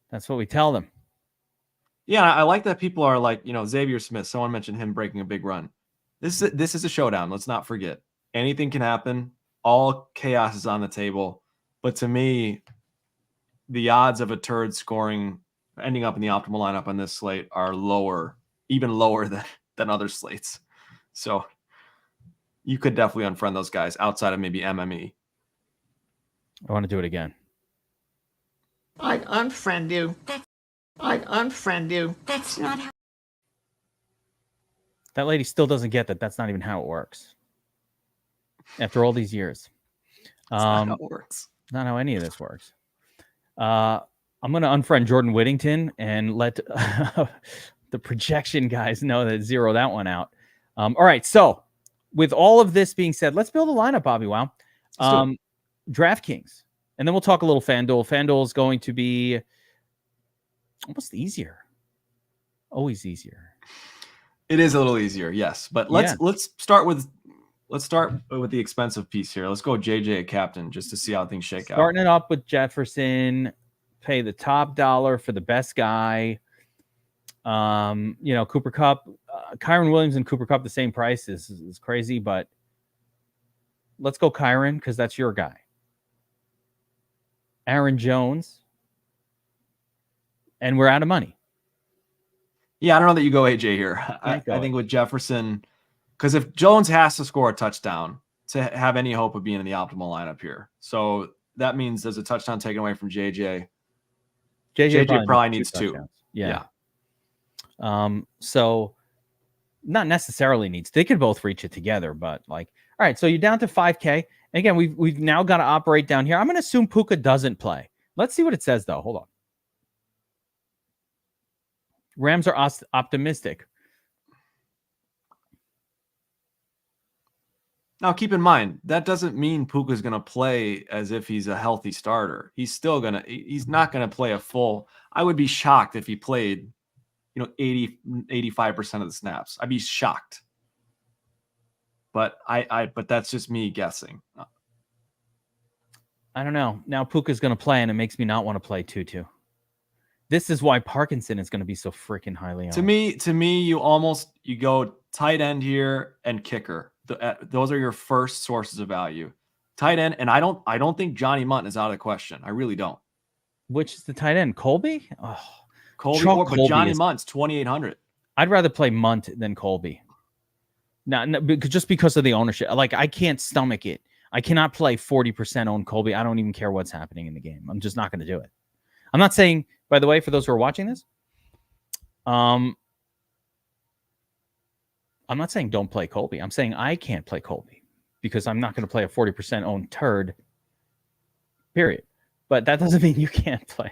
That's what we tell them. Yeah, I like that people are like, Xavier Smith. Someone mentioned him breaking a big run. This is a showdown. Let's not forget. Anything can happen. All chaos is on the table. But to me, the odds of a turd scoring, ending up in the optimal lineup on this slate are lower, even lower than other slates. So you could definitely unfriend those guys outside of maybe MME. I want to do it again. I'd unfriend you. That's not how. That lady still doesn't get that. That's not even how it works. After all these years. That's not how it works. Not how any of this works. I'm going to unfriend Jordan Whittington and let the projection guys know that zero that one out. All right. So with all of this being said, let's build a lineup, Bobbywow. DraftKings. And then we'll talk a little FanDuel. FanDuel is going to be almost easier. Always easier. It is a little easier, yes. But let's start with the expensive piece here. Let's go JJ at captain just to see how things shake out. Starting it up with Jefferson, pay the top dollar for the best guy. Cooper Kupp Kyron Williams and Cooper Kupp the same price is crazy, but let's go Kyron because that's your guy. Aaron Jones, and we're out of money. Yeah, I don't know that you go AJ here. I think with Jefferson, because if Jones has to score a touchdown to have any hope of being in the optimal lineup here, so that means there's a touchdown taken away from JJ. JJ probably needs two. Yeah. So not necessarily needs. They could both reach it together, but like, all right. So you're down to 5K. And again, we've now got to operate down here. I'm going to assume Puka doesn't play. Let's see what it says though. Hold on. Rams are optimistic. Now, keep in mind, that doesn't mean Puka's going to play as if he's a healthy starter. He's not going to play a full. I would be shocked if he played, 85% of the snaps. I'd be shocked. But but that's just me guessing. I don't know. Now Puka's going to play, and it makes me not want to play Tutu. This is why Parkinson is going to be so freaking highly owned. To me, you go tight end here and kicker. Those are your first sources of value. Tight end, and I don't think Johnny Mundt is out of the question. I really don't. Which is the tight end? Colby? Oh, but Johnny Munt's 2,800. I'd rather play Munt than Colby. No, just because of the ownership. Like, I can't stomach it. I cannot play 40% owned Colby. I don't even care what's happening in the game. I'm just not going to do it. I'm not saying, by the way, for those who are watching this, I'm not saying don't play Colby. I'm saying I can't play Colby because I'm not going to play a 40% owned turd, period. But that doesn't mean you can't play.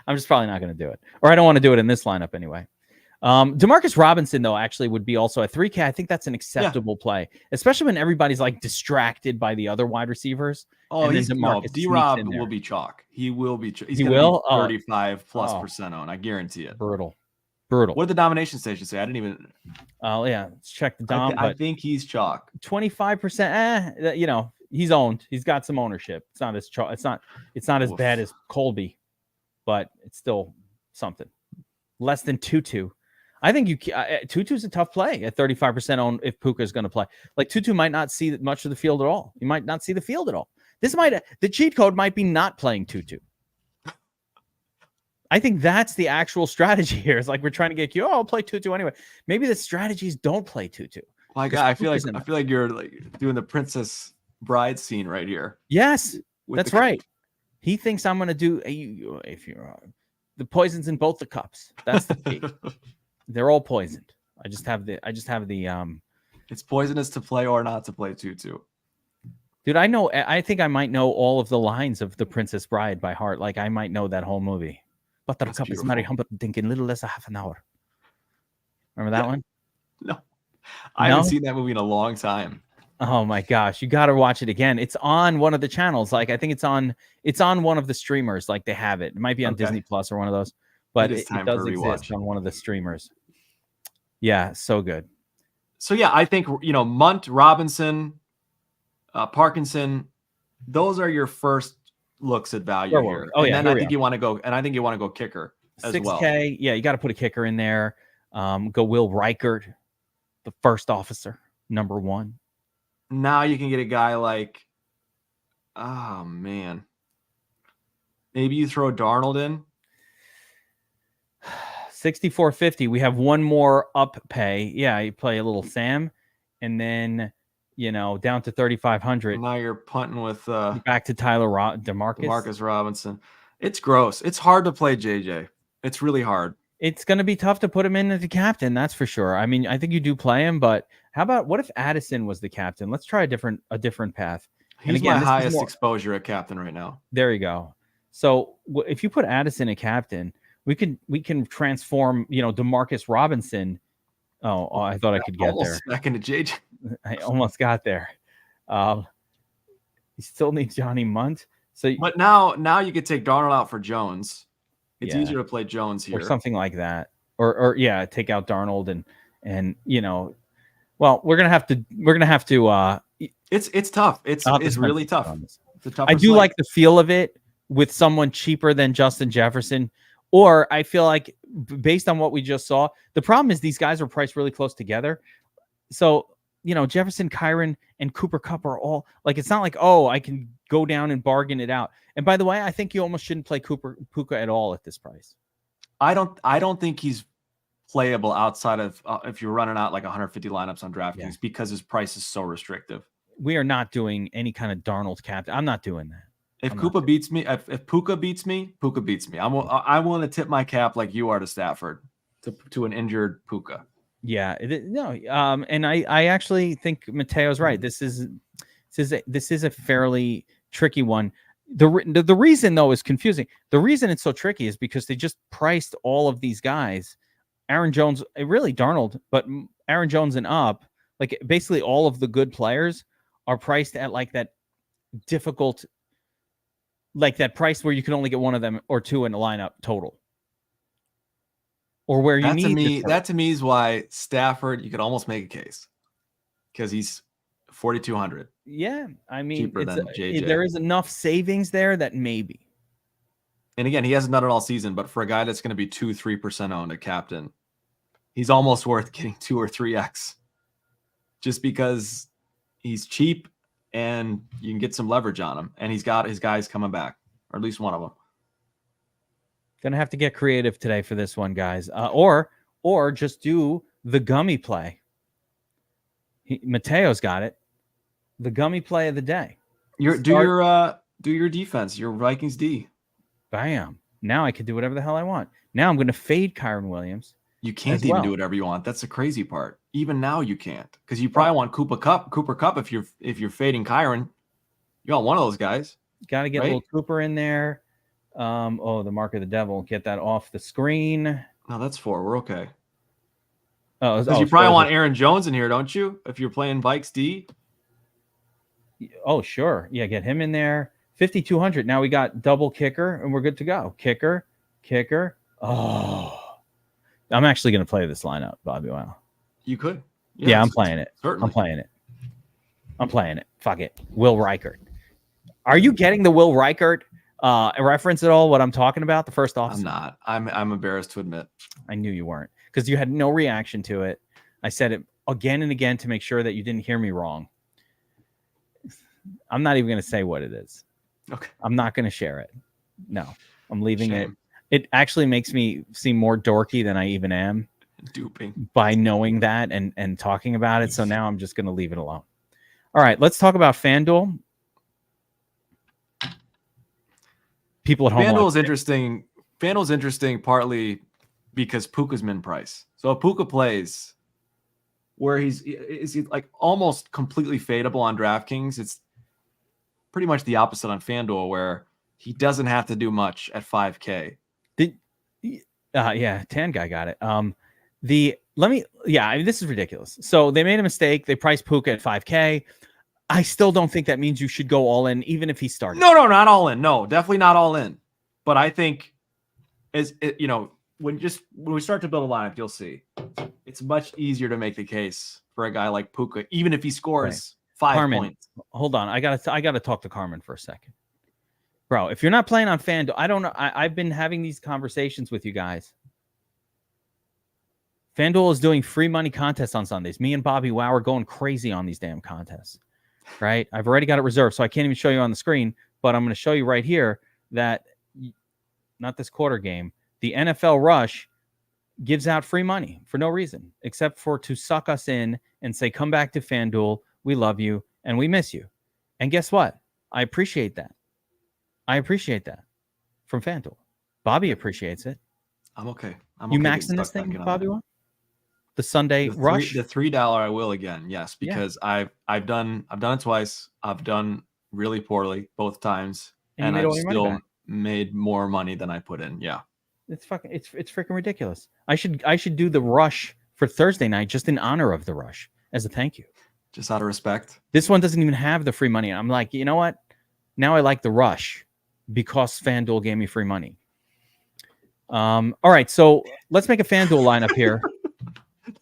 I'm just probably not going to do it. Or I don't want to do it in this lineup anyway. Demarcus Robinson, though, actually would be also a 3K. I think that's an acceptable play, especially when everybody's like distracted by the other wide receivers. Oh, D-Rob will be chalk. He will be. He's going to be 35+% owned. I guarantee it. Brutal. What did the domination station say? I didn't even. Oh yeah, let's check the dom. I think he's chalk. 25%. He's owned. He's got some ownership. It's not as It's not as bad as Colby, but it's still something. Less than Tutu. I think Tutu's a tough play at 35% owned if Puka is going to play. Like Tutu might not see much of the field at all. He might not see the field at all. The cheat code might be not playing Tutu. I think that's the actual strategy here. It's like we're trying to get you. Oh, I'll play Tutu anyway. Maybe the strategies don't play Tutu. My God, I feel like you're like doing the Princess Bride scene right here. Yes, that's right. He thinks I'm going to do the poison's in both the cups. That's the key. They're all poisoned. I just have the It's poisonous to play or not to play Tutu. Dude, I think I might know all of the lines of The Princess Bride by heart. Like I might know that whole movie. Buttercup is Mary Humperdinck in little less than half an hour. Remember that one? No. I haven't seen that movie in a long time. Oh my gosh, you got to watch it again. It's on one of the channels. Like I think it's on one of the streamers. Like they have it. It might be on Disney Plus or one of those, but it does exist on one of the streamers. Yeah, so good. So yeah, I think Munt, Robinson, Parkinson, those are your first looks at value here. Oh, and then I think you want to go kicker as 6K, well. Yeah, you got to put a kicker in there. Go Will Reichert, the first officer, number 1. Now you can get a guy like, oh man, maybe you throw Darnold in. 6,450. We have one more up pay. Yeah, you play a little Sam, and then down to 3,500. Now you're punting with back to Demarcus Robinson. It's gross. It's hard to play JJ. It's really hard. It's going to be tough to put him in as the captain. That's for sure. I mean, I think you do play him, but what if Addison was the captain? Let's try a different path. He's my highest exposure at captain right now. There you go. So if you put Addison at captain, we can transform, Demarcus Robinson. Oh, I thought I could get there. Back into JJ. I almost got there. You still need Johnny Munt. But now you could take Darnold out for Jones. It's easier to play Jones here, or something like that, or take out Darnold and well, we're gonna have to. It's tough. It's really tough. It's a tough. I do like the feel of it with someone cheaper than Justin Jefferson Or I feel like based on what we just saw, the problem is these guys are priced really close together. So, Jefferson, Kyron, and Cooper Kupp are all like, it's not like, oh, I can go down and bargain it out. And by the way, I think you almost shouldn't play Puka at all at this price. I don't think he's playable outside of if you're running out like 150 lineups on DraftKings because his price is so restrictive. We are not doing any kind of Darnold cap. I'm not doing that. If Puka beats me, if Puka beats me, Puka beats me. I want to tip my cap like you are to Stafford to an injured Puka. Yeah, and I actually think Mateo's right. This is a fairly tricky one. The reason though is confusing. The reason it's so tricky is because they just priced all of these guys, Aaron Jones, really Darnold, but Aaron Jones and up, like basically all of the good players are priced at like that difficult, like that price where you can only get one of them or two in a lineup total. Or where you that to me is why Stafford, you could almost make a case because he's 4,200. Yeah, I mean, cheaper than JJ. There is enough savings there that maybe. And again, he hasn't done it all season, but for a guy that's going to be 2-3% owned, a captain, he's almost worth getting 2 or 3x, just because he's cheap and you can get some leverage on him, and he's got his guys coming back, or at least one of them. Gonna have to get creative today for this one, guys. Or just do the gummy play. Mateo's got it. The gummy play of the day. Do your defense, your Vikings D. Bam. Now I can do whatever the hell I want. Now I'm going to fade Kyron Williams. You can't even do whatever you want. That's the crazy part. Even now you can't, because you probably want Cooper Kupp. If you're fading Kyron, you want one of those guys. Got to get a little Cooper in there. The mark of the devil. Get that off the screen. No, that's 4. We're okay. Oh, you probably want Aaron Jones in here, don't you? If you're playing Vikes D. Oh, sure. Yeah, get him in there. 5,200. Now we got double kicker, and we're good to go. Kicker. Oh, I'm actually going to play this lineup, Bobbywow. You could. Yeah, I'm playing it. Certainly. I'm playing it. Fuck it. Will Reichert. Are you getting the Will Reichert reference at all? What I'm talking about? The first officer. I'm not. I'm embarrassed to admit. I knew you weren't, because you had no reaction to it. I said it again and again to make sure that you didn't hear me wrong. I'm not even going to say what it is. Okay. I'm not going to share it. No, I'm leaving it. It actually makes me seem more dorky than I even am. Duping. By knowing that and talking about it. So now I'm just going to leave it alone. All right, let's talk about FanDuel. People at home. FanDuel's interesting. FanDuel's interesting partly because Puka's min price. So if Puka plays where is he like almost completely fadeable on DraftKings, it's pretty much the opposite on FanDuel, where he doesn't have to do much at 5K. Tan guy got it. This is ridiculous. So they made a mistake. They priced Puka at 5K. I still don't think that means you should go all in, even if he started. No, not all in. No, definitely not all in. But I think when we start to build a lineup, you'll see it's much easier to make the case for a guy like Puka, even if he scores 5 points. Hold on. I gotta talk to Carmen for a second. Bro, if you're not playing on FanDuel, I don't know. I've been having these conversations with you guys. FanDuel is doing free money contests on Sundays. Me and Bobbywow are going crazy on these damn contests, right? I've already got it reserved, so I can't even show you on the screen, but I'm going to show you right here that, not this quarter game, the NFL Rush gives out free money for no reason, except for to suck us in and say, come back to FanDuel. We love you, and we miss you. And guess what? I appreciate that. From FanDuel. Bobby appreciates it. I'm okay. You maxing this thing, Bobby? The Sunday Rush? The $3 I will again, yes, because I've done it twice. I've done really poorly both times, and I've still made more money than I put in. Yeah. It's freaking ridiculous. I should do the Rush for Thursday night just in honor of the Rush as a thank you. Just out of respect. This one doesn't even have the free money. I'm like, you know what? Now I like the Rush because FanDuel gave me free money. All right, so let's make a FanDuel lineup here.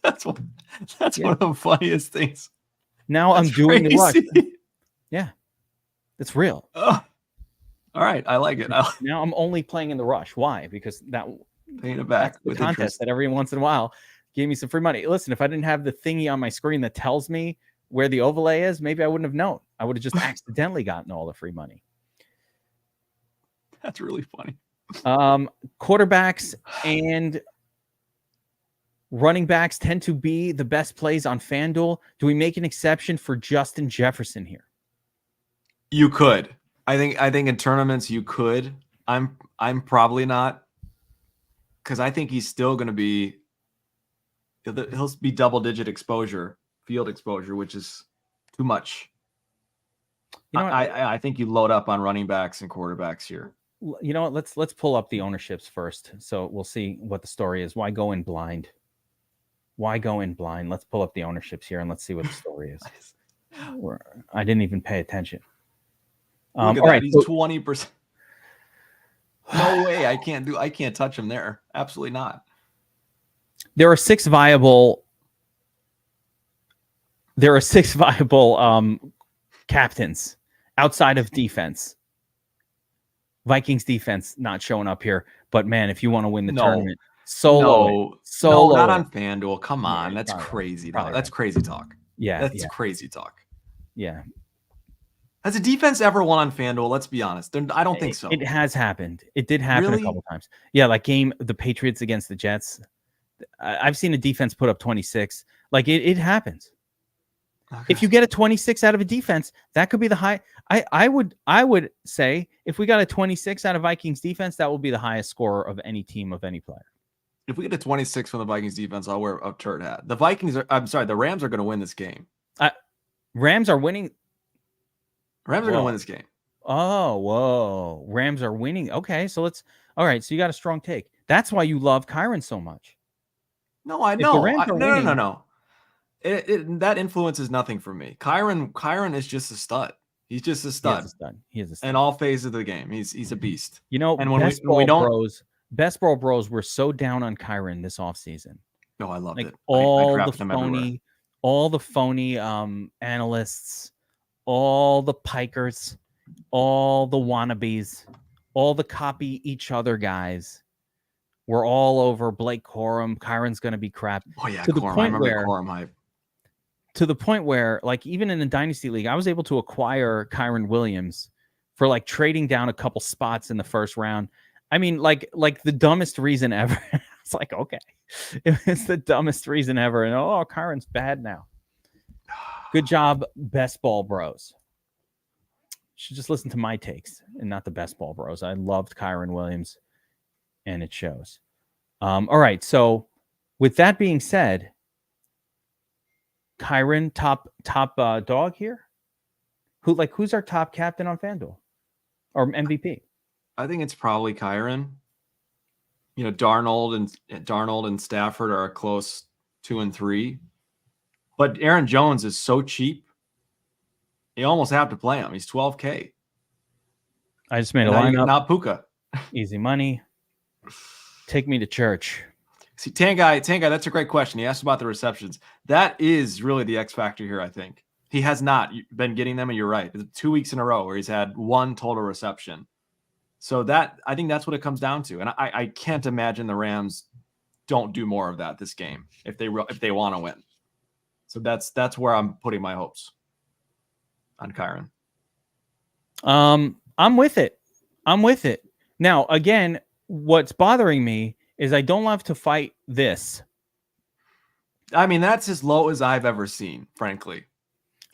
That's one of the funniest things. Now I'm doing the Rush. Yeah, it's real. All All right, I like it. Now I'm only playing in the rush. Why? Because Paying it back that's the with contest interest. that every once in a while gave me some free money. Listen, if I didn't have the thingy on my screen that tells me where the overlay is, maybe I wouldn't have known. I would have just accidentally gotten all the free money. That's really funny. Quarterbacks and running backs tend to be the best plays on FanDuel. Do we make an exception for Justin Jefferson here? You could. I think in tournaments you could. I'm probably not, because I think he's still going to be. He'll be double-digit exposure, field exposure, which is too much. You know, I think you load up on running backs and quarterbacks here. You know what? Let's pull up the ownerships first, so we'll see what the story is. Why go in blind? Why go in blind? Let's pull up the ownerships here and let's see what the story is. I didn't even pay attention. All right, he's 20%. No way! I can't touch him there. Absolutely not. There are six viable captains outside of defense. Vikings defense not showing up here, but man, if you want to win the tournament, solo, not on FanDuel. Come on, that's crazy. That's crazy talk. Yeah, that's crazy talk. Yeah. Has a defense ever won on FanDuel? Let's be honest. I don't think so. It has happened. It did happen a couple times. Yeah, like the Patriots against the Jets. I've seen a defense put up 26. Like it happens. Okay. If you get a 26 out of a defense, that could be the high. I would say if we got a 26 out of Vikings defense, that will be the highest score of any team of any player. If we get a 26 from the Vikings defense, I'll wear a turd hat. The Rams are going to win this game. Rams are winning. Rams are going to win this game. Oh, whoa. Rams are winning. Okay, so all right, so you got a strong take. That's why you love Kyron so much. No, I know. No. That influences nothing for me. Kyron is just a stud. He's just a stud. He is a stud. In all phases of the game. He's a beast. You know, and when Best Ball Bros were so down on Kyron this offseason. No, I loved it. All the phony analysts, all the pikers, all the wannabes, all the copy each other guys. We're all over Blake Corum. Kyron's going to be crap. Oh, yeah, Corum. I remember the Corum hype. To the point where, like, even in a Dynasty League, I was able to acquire Kyron Williams for, like, trading down a couple spots in the first round. I mean, like the dumbest reason ever. It's like, okay. It's the dumbest reason ever. And, Kyron's bad now. Good job, Best Ball Bros. Should just listen to my takes and not the Best Ball Bros. I loved Kyron Williams. And it shows. All right. So with that being said, Kyron, top dog here. Who's our top captain on FanDuel or MVP? I think it's probably Kyron. You know, Darnold and Stafford are a close 2 and 3. But Aaron Jones is so cheap. You almost have to play him. He's $12K. I just made a lineup. Not Puka. Easy money. Take me to church. See, Tanguy, that's a great question. He asked about the receptions. That is really the X factor here, I think. He has not been getting them, and you're right. It's 2 weeks in a row where he's had one total reception. So I think that's what it comes down to. And I can't imagine the Rams don't do more of that this game if they want to win. So that's where I'm putting my hopes on Kyron. I'm with it. Now, again, what's bothering me is I don't love to fight this. I mean, that's as low as I've ever seen, frankly.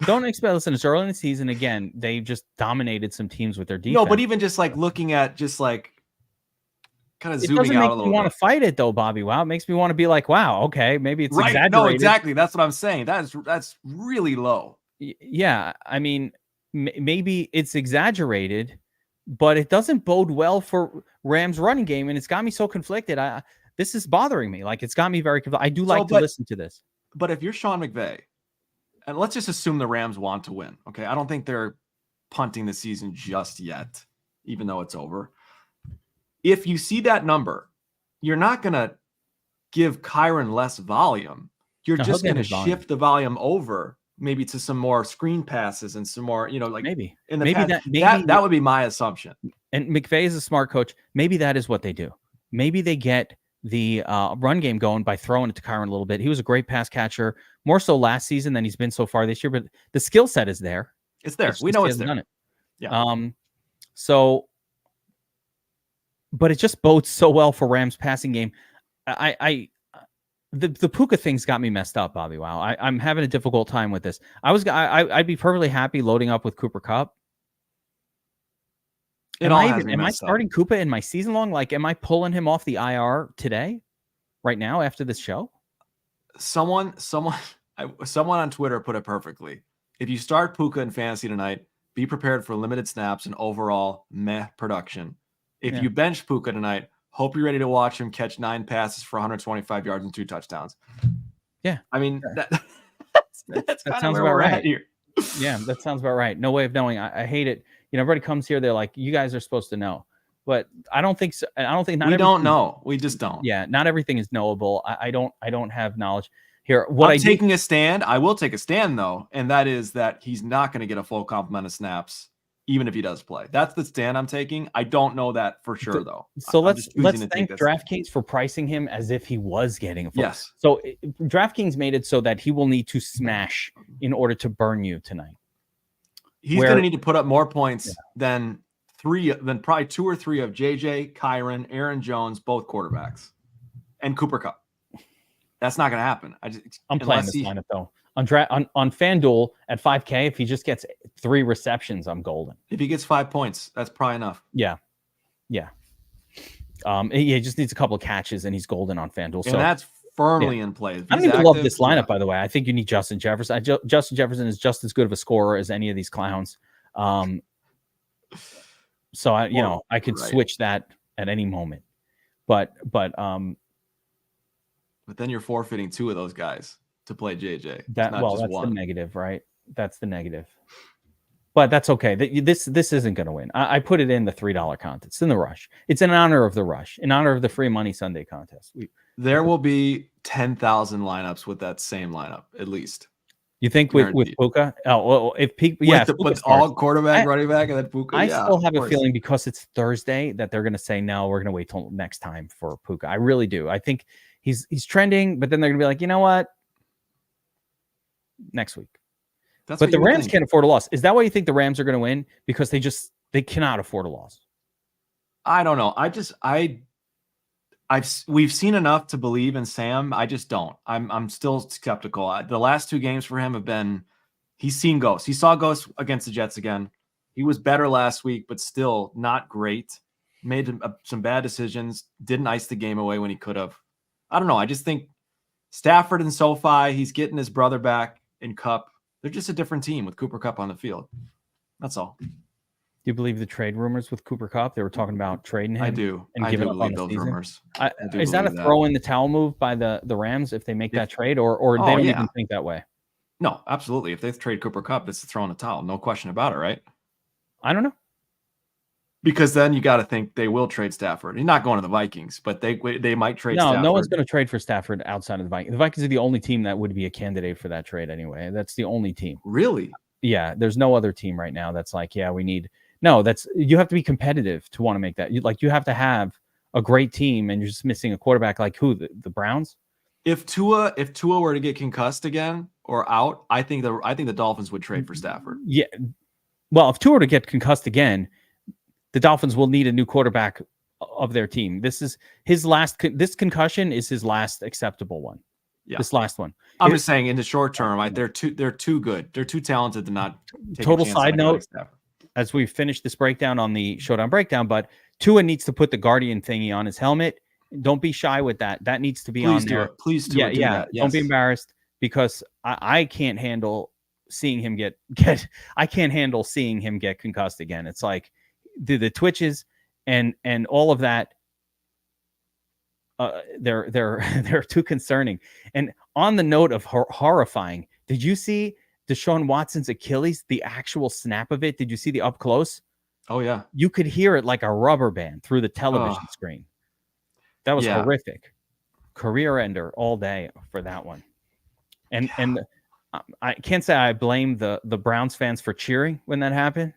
Don't expect, listen, it's early in the season. Again, they've just dominated some teams with their defense. No, but even just like looking at kind of zooming out a little bit. It doesn't make me want to fight it though, Bobbywow. It makes me want to be like, wow, okay, maybe it's exaggerated. No, exactly. That's what I'm saying. That's really low. Yeah, I mean, maybe it's exaggerated, but it doesn't bode well for Rams running game, and it's got me so conflicted. This is bothering me. Like, it's got me very conflicted. I do like to listen to this. But if you're Sean McVay, and let's just assume the Rams want to win, okay? I don't think they're punting the season just yet, even though it's over. If you see that number, you're not going to give Kyron less volume. You're just going to shift the volume over maybe to some more screen passes and some more, like maybe in the maybe past. that That would be my assumption. And McVay is a smart coach. Maybe that is what they do. Maybe they get the run game going by throwing it to Kyron a little bit. He was a great pass catcher, more so last season than he's been so far this year. But the skill set is there. It's there. We just know he it's hasn't there. done it. Yeah. So, but it just bodes so well for Rams passing game. The Puka thing's got me messed up, Bobby. Wow, I'm having a difficult time with this. I'd be perfectly happy loading up with Cooper Kupp. Am I starting Koopa in my season long? Like, am I pulling him off the IR today, right now, after this show? Someone on Twitter put it perfectly. If you start Puka in fantasy tonight, be prepared for limited snaps and overall meh production. If you bench Puka tonight, hope you're ready to watch him catch 9 passes for 125 yards and 2 touchdowns. Yeah. I mean, that sounds about right here. Yeah, that sounds about right. No way of knowing. I hate it. Everybody comes here, they're like, you guys are supposed to know. But I don't think so. I don't think we don't know. We just don't. Yeah, not everything is knowable. I don't have knowledge here. Taking a stand. I will take a stand though, and that is that he's not going to get a full complement of snaps, even if he does play. That's the stand I'm taking. I don't know that for sure though. So let's thank DraftKings for pricing him as if he was getting a full. Yes. So DraftKings made it so that he will need to smash in order to burn you tonight. He's going to need to put up more points than probably 2 or 3 of JJ, Kyron, Aaron Jones, both quarterbacks, and Cooper Kupp. That's not going to happen. I'm playing this lineup though. On FanDuel at 5K, if he just gets 3 receptions, I'm golden. If he gets 5 points, that's probably enough. Yeah. He just needs a couple of catches and he's golden on FanDuel. And that's firmly in play. I don't even love this lineup, by the way. I think you need Justin Jefferson. Justin Jefferson is just as good of a scorer as any of these clowns. So I could switch that at any moment. But then you're forfeiting 2 of those guys to play JJ. That's the negative, right? That's the negative. But that's okay. This isn't going to win. I put it in the $3 contest. It's in the rush. It's in honor of the rush, in honor of the free money Sunday contest. There will be 10,000 lineups with that same lineup, at least. You think with Puka? Oh, well, if Puka with all quarterback, running back, and then Puka. I still have a feeling because it's Thursday that they're going to say no. We're going to wait till next time for Puka. I really do. I think he's trending, but then they're going to be like, you know what? Next week. But the Rams can't afford a loss. Is that why you think the Rams are going to win? Because they cannot afford a loss. I don't know. We've seen enough to believe in Sam. I just don't. I'm still skeptical. The last 2 games for him have been, he's seen ghosts. He saw ghosts against the Jets again. He was better last week, but still not great. Made some bad decisions. Didn't ice the game away when he could have. I don't know. I just think Stafford and SoFi, he's getting his brother back in Kupp. They're just a different team with Cooper Kupp on the field. That's all. Do you believe the trade rumors with Cooper Kupp? They were talking about trading him. I do. And I do believe those rumors. Is that a throw in the towel move by the Rams if they make that trade, or they don't even think that way? No, absolutely. If they trade Cooper Kupp, it's a throw in the towel. No question about it, right? I don't know. Because then you got to think they will trade Stafford. He's not going to the Vikings, but they might trade Stafford. No one's going to trade for Stafford outside of the Vikings. The Vikings are the only team that would be a candidate for that trade anyway. That's the only team. Really? Yeah, there's no other team right now that's like, we need. No, you have to be competitive to want to make that. You have to have a great team, and you're just missing a quarterback like who? The Browns? If Tua were to get concussed again or out, I think the Dolphins would trade for Stafford. Yeah. Well, if Tua were to get concussed again, the Dolphins will need a new quarterback of their team. This is his last. This concussion is his last acceptable one. Yeah. This last one. I'm just saying, in the short term, they're too good. They're too talented to not. Total side note, as we finish this breakdown on the Showdown breakdown, but Tua needs to put the Guardian thingy on his helmet. Don't be shy with that. That needs to be on there. Please do it. Yeah. Yes. Don't be embarrassed, because I can't handle seeing him get. I can't handle seeing him get concussed again. It's like the twitches and all of that. They're too concerning. And on the note of horrifying, did you see Deshaun Watson's Achilles, the actual snap of it? Did you see the up close? Oh yeah. You could hear it like a rubber band through the television screen. That was horrific. Career ender all day for that one. And I can't say I blame the Browns fans for cheering when that happened,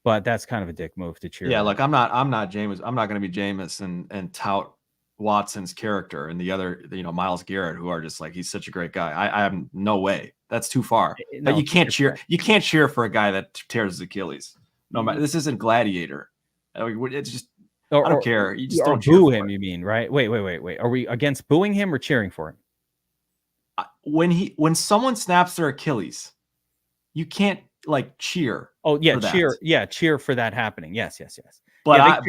but that's kind of a dick move to cheer. Yeah, look, I'm not Jameis. I'm not going to be Jameis and tout Watson's character and the other, Myles Garrett, who are just like, he's such a great guy. I have no way. That's too far. No, but you can't cheer. You can't cheer for a guy that tears his Achilles. No matter. This isn't Gladiator. It's just. I don't care. You just don't boo him. You mean, right? Wait. Are we against booing him or cheering for him? When someone snaps their Achilles, you can't cheer. Oh yeah, cheer. Yeah, cheer for that happening. Yes. But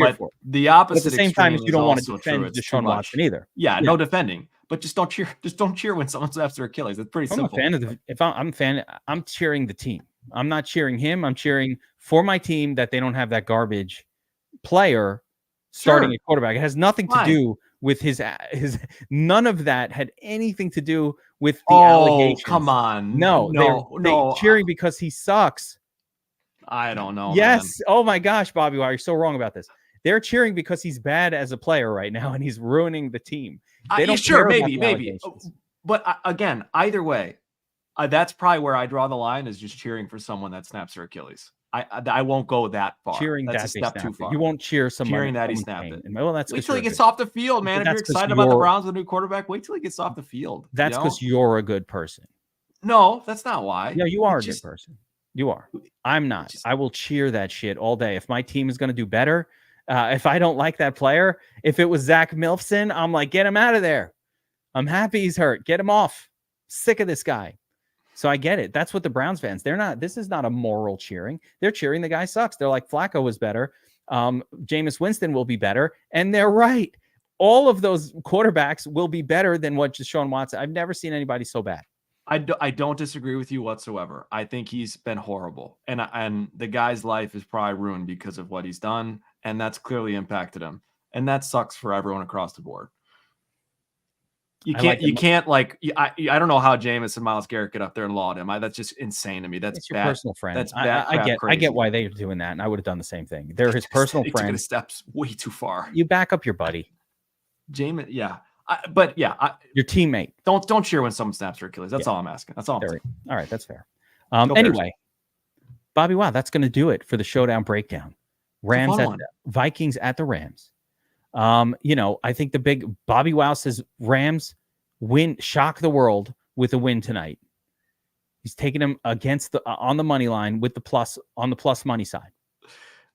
the opposite. But at the same time, you don't want to defend Deshaun Watson either. Yeah, no defending. But just don't cheer. Just don't cheer when someone snaps their Achilles. It's pretty simple. I'm a fan, I'm cheering the team. I'm not cheering him. I'm cheering for my team that they don't have that garbage player starting at quarterback. It has nothing to do with his. None of that had anything to do with the allegations. Come on. No. They're cheering because he sucks. I don't know. Yes. Man. Oh my gosh, Bobbywow, you're so wrong about this. They're cheering because he's bad as a player right now and he's ruining the team. They don't care maybe. But again, either way, that's probably where I draw the line, is just cheering for someone that snaps their Achilles. I won't go that far. Cheering that's that a step too far. You won't cheer someone cheering that he snapped it. Well, that's wait till he gets off the field, man. If you're excited about the Browns with a new quarterback, wait till he gets off the field. That's because you're a good person. No, that's not why. Yeah, you are a good person. You are. I'm not. I will cheer that shit all day. If my team is going to do better, if I don't like that player, if it was Zach Milfson, I'm like, get him out of there. I'm happy he's hurt. Get him off. Sick of this guy. So I get it. That's what the Browns fans, they're not. This is not a moral cheering. They're cheering the guy sucks. They're like, Flacco was better. Jameis Winston will be better. And they're right. All of those quarterbacks will be better than what Deshaun Watson. I've never seen anybody so bad. I don't disagree with you whatsoever. I think he's been horrible. And the guy's life is probably ruined because of what he's done. And that's clearly impacted him. And that sucks for everyone across the board. I don't know how Jameis and Myles Garrett get up there and laud him. That's just insane to me. That's your bad. Personal friend. That's bad. I get why they're doing that, and I would have done the same thing. They're his personal friend. Taking steps way too far. You back up your buddy, Jameis. Yeah, your teammate. Don't cheer when someone snaps their Achilles. That's all I'm asking. That's all. All right, that's fair. Anyway, Bobbywow, that's going to do it for the Showdown breakdown. Vikings at the Rams. I think the big Bobbywow says Rams shock the world with a win tonight. He's taking them against on the money line with the plus on the plus money side.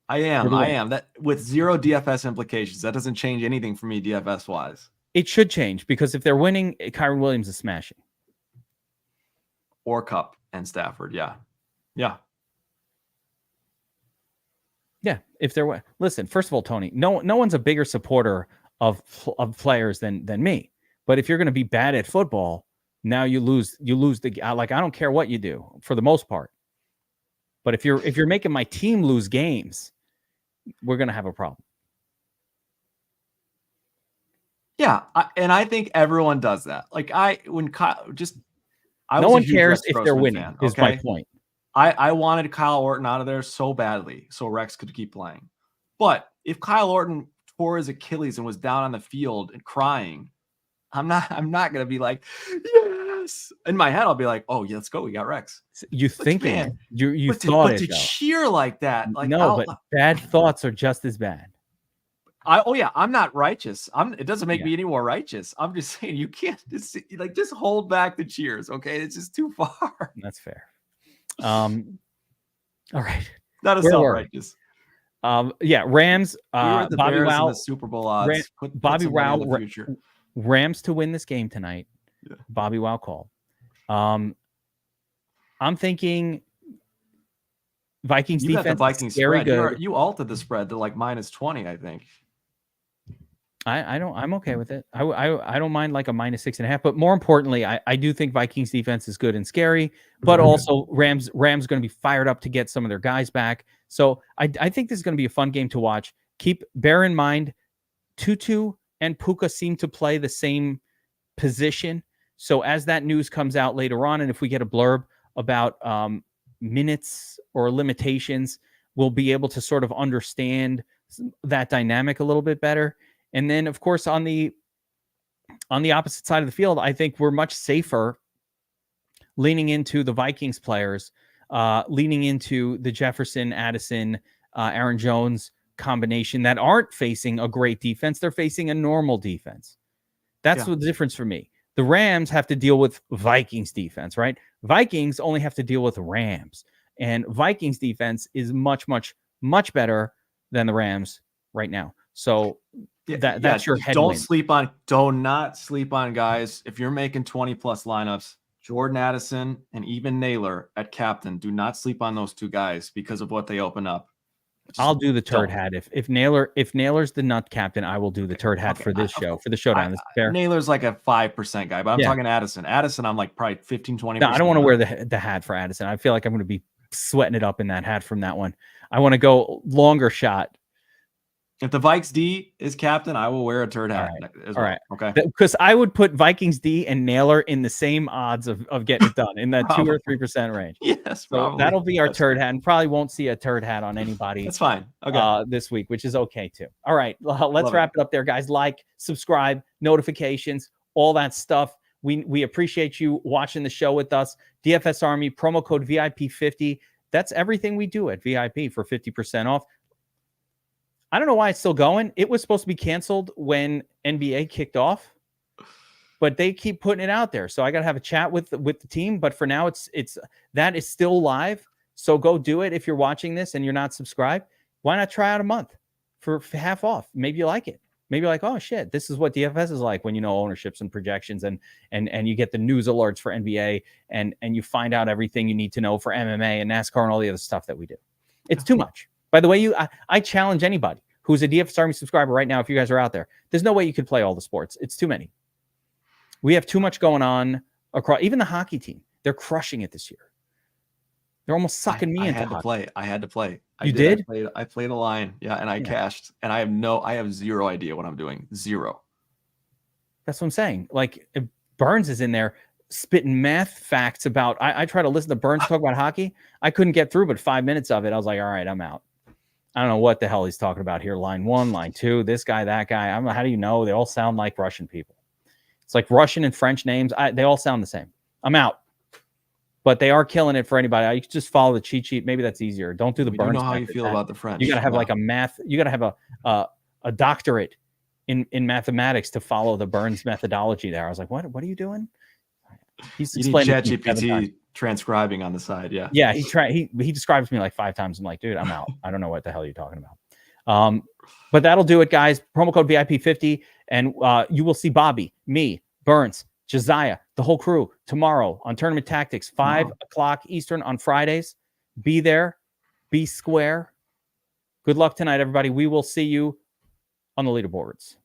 I am that with zero DFS implications. That doesn't change anything for me DFS wise. It should change because if they're winning, Kyron Williams is smashing. Or Cup and Stafford. Yeah. If they're listen, first of all, Tony, no one's a bigger supporter of players than me. But if you're going to be bad at football, now you lose the I don't care what you do for the most part. But if you're making my team lose games, we're going to have a problem. Yeah, I think everyone does that. No one cares if they're winning. Fan, okay? Is my point. I wanted Kyle Orton out of there so badly so Rex could keep playing. But if Kyle Orton tore his Achilles and was down on the field and crying, I'm not going to be like, yes. In my head, I'll be like, oh, yeah, let's go. We got Rex. You thinking you thought it. But to cheer like that, but bad thoughts are just as bad. I'm not righteous. It doesn't make me any more righteous. I'm just saying you can't just hold back the cheers. Okay, it's just too far. That's fair. All right. Not a self-righteous. Rams. We were the Bears Bobbywow in the Super Bowl odds. Bobbywow. Rams to win this game tonight. Yeah. Bobbywow call. I'm thinking Vikings you defense. Got the Vikings is very spread. good. You altered the spread to -20, I think. I'm okay with it. I don't mind like a -6.5, but more importantly, I do think Vikings defense is good and scary, but also Rams going to be fired up to get some of their guys back. So I think this is going to be a fun game to watch. Bear in mind, Tutu and Puka seem to play the same position. So as that news comes out later on, and if we get a blurb about minutes or limitations, we'll be able to sort of understand that dynamic a little bit better. And then, of course, on the opposite side of the field, I think we're much safer leaning into the Vikings players, leaning into the Jefferson, Addison, Aaron Jones combination that aren't facing a great defense. They're facing a normal defense. That's the difference for me. The Rams have to deal with Vikings defense, right? Vikings only have to deal with Rams. And Vikings defense is much, much, much better than the Rams right now. So that's your headwind. Do not sleep on guys. If you're making 20 plus lineups, Jordan Addison and even Naylor at captain, do not sleep on those two guys because of what they open up. I'll do the turd hat. If Naylor's the nut captain, I will do the turd hat for this show, for the showdown. Is fair? Naylor's like a 5% guy, but I'm talking Addison. Addison, I'm like probably 15, 20%. No, I don't want to wear the hat for Addison. I feel like I'm going to be sweating it up in that hat from that one. I want to go longer shot. If the Vikes D is captain, I will wear a turd hat. All right. Okay. Because I would put Vikings D and Naylor in the same odds of getting it done in that 2 or 3% range. Yes. So that'll be our turd hat, and probably won't see a turd hat on anybody. That's fine. Okay. This week, which is okay too. All right. Let's wrap it up there, guys. Like, subscribe, notifications, all that stuff. We appreciate you watching the show with us. DFS Army, promo code VIP50. That's everything we do at VIP for 50% off. I don't know why it's still going. It was supposed to be canceled when NBA kicked off, but they keep putting it out there. So I got to have a chat with the team. But for now, that is still live. So go do it. If you're watching this and you're not subscribed, why not try out a month for half off? Maybe you like it. Maybe you're like, oh shit, this is what DFS is like when you know ownerships and projections and you get the news alerts for NBA and you find out everything you need to know for MMA and NASCAR and all the other stuff that we do. It's too much. By the way, I challenge anybody who's a DFS Army subscriber right now, if you guys are out there, there's no way you could play all the sports. It's too many. We have too much going on across. Even the hockey team, they're crushing it this year. They're almost sucking me into hockey. I had to play. You did? I played a line, and I cashed, and I have zero idea what I'm doing. Zero. That's what I'm saying. Like, if Burns is in there spitting math facts about. I try to listen to Burns talk about hockey. I couldn't get through but 5 minutes of it. I was like, all right, I'm out. I don't know what the hell he's talking about here. Line 1, line 2, this guy, that guy. I don't know. How do you know? They all sound like Russian people. It's like Russian and French names. They all sound the same. I'm out. But they are killing it for anybody. You can just follow the cheat sheet. Maybe that's easier. Don't do the Burns. I don't know how you feel about the French. You got to have like a math. You got to have a doctorate in mathematics to follow the Burns methodology there. I was like, what are you doing? He's explaining ChatGPT transcribing on the side. Yeah. He describes me like 5 times. I'm like, dude, I'm out. I don't know what the hell you're talking about. But that'll do it, guys. Promo code VIP50, and you will see Bobby, me, Burns, Josiah, the whole crew tomorrow on Tournament Tactics, 5 o'clock Eastern on Fridays. Be there, be square. Good luck tonight, everybody. We will see you on the leaderboards.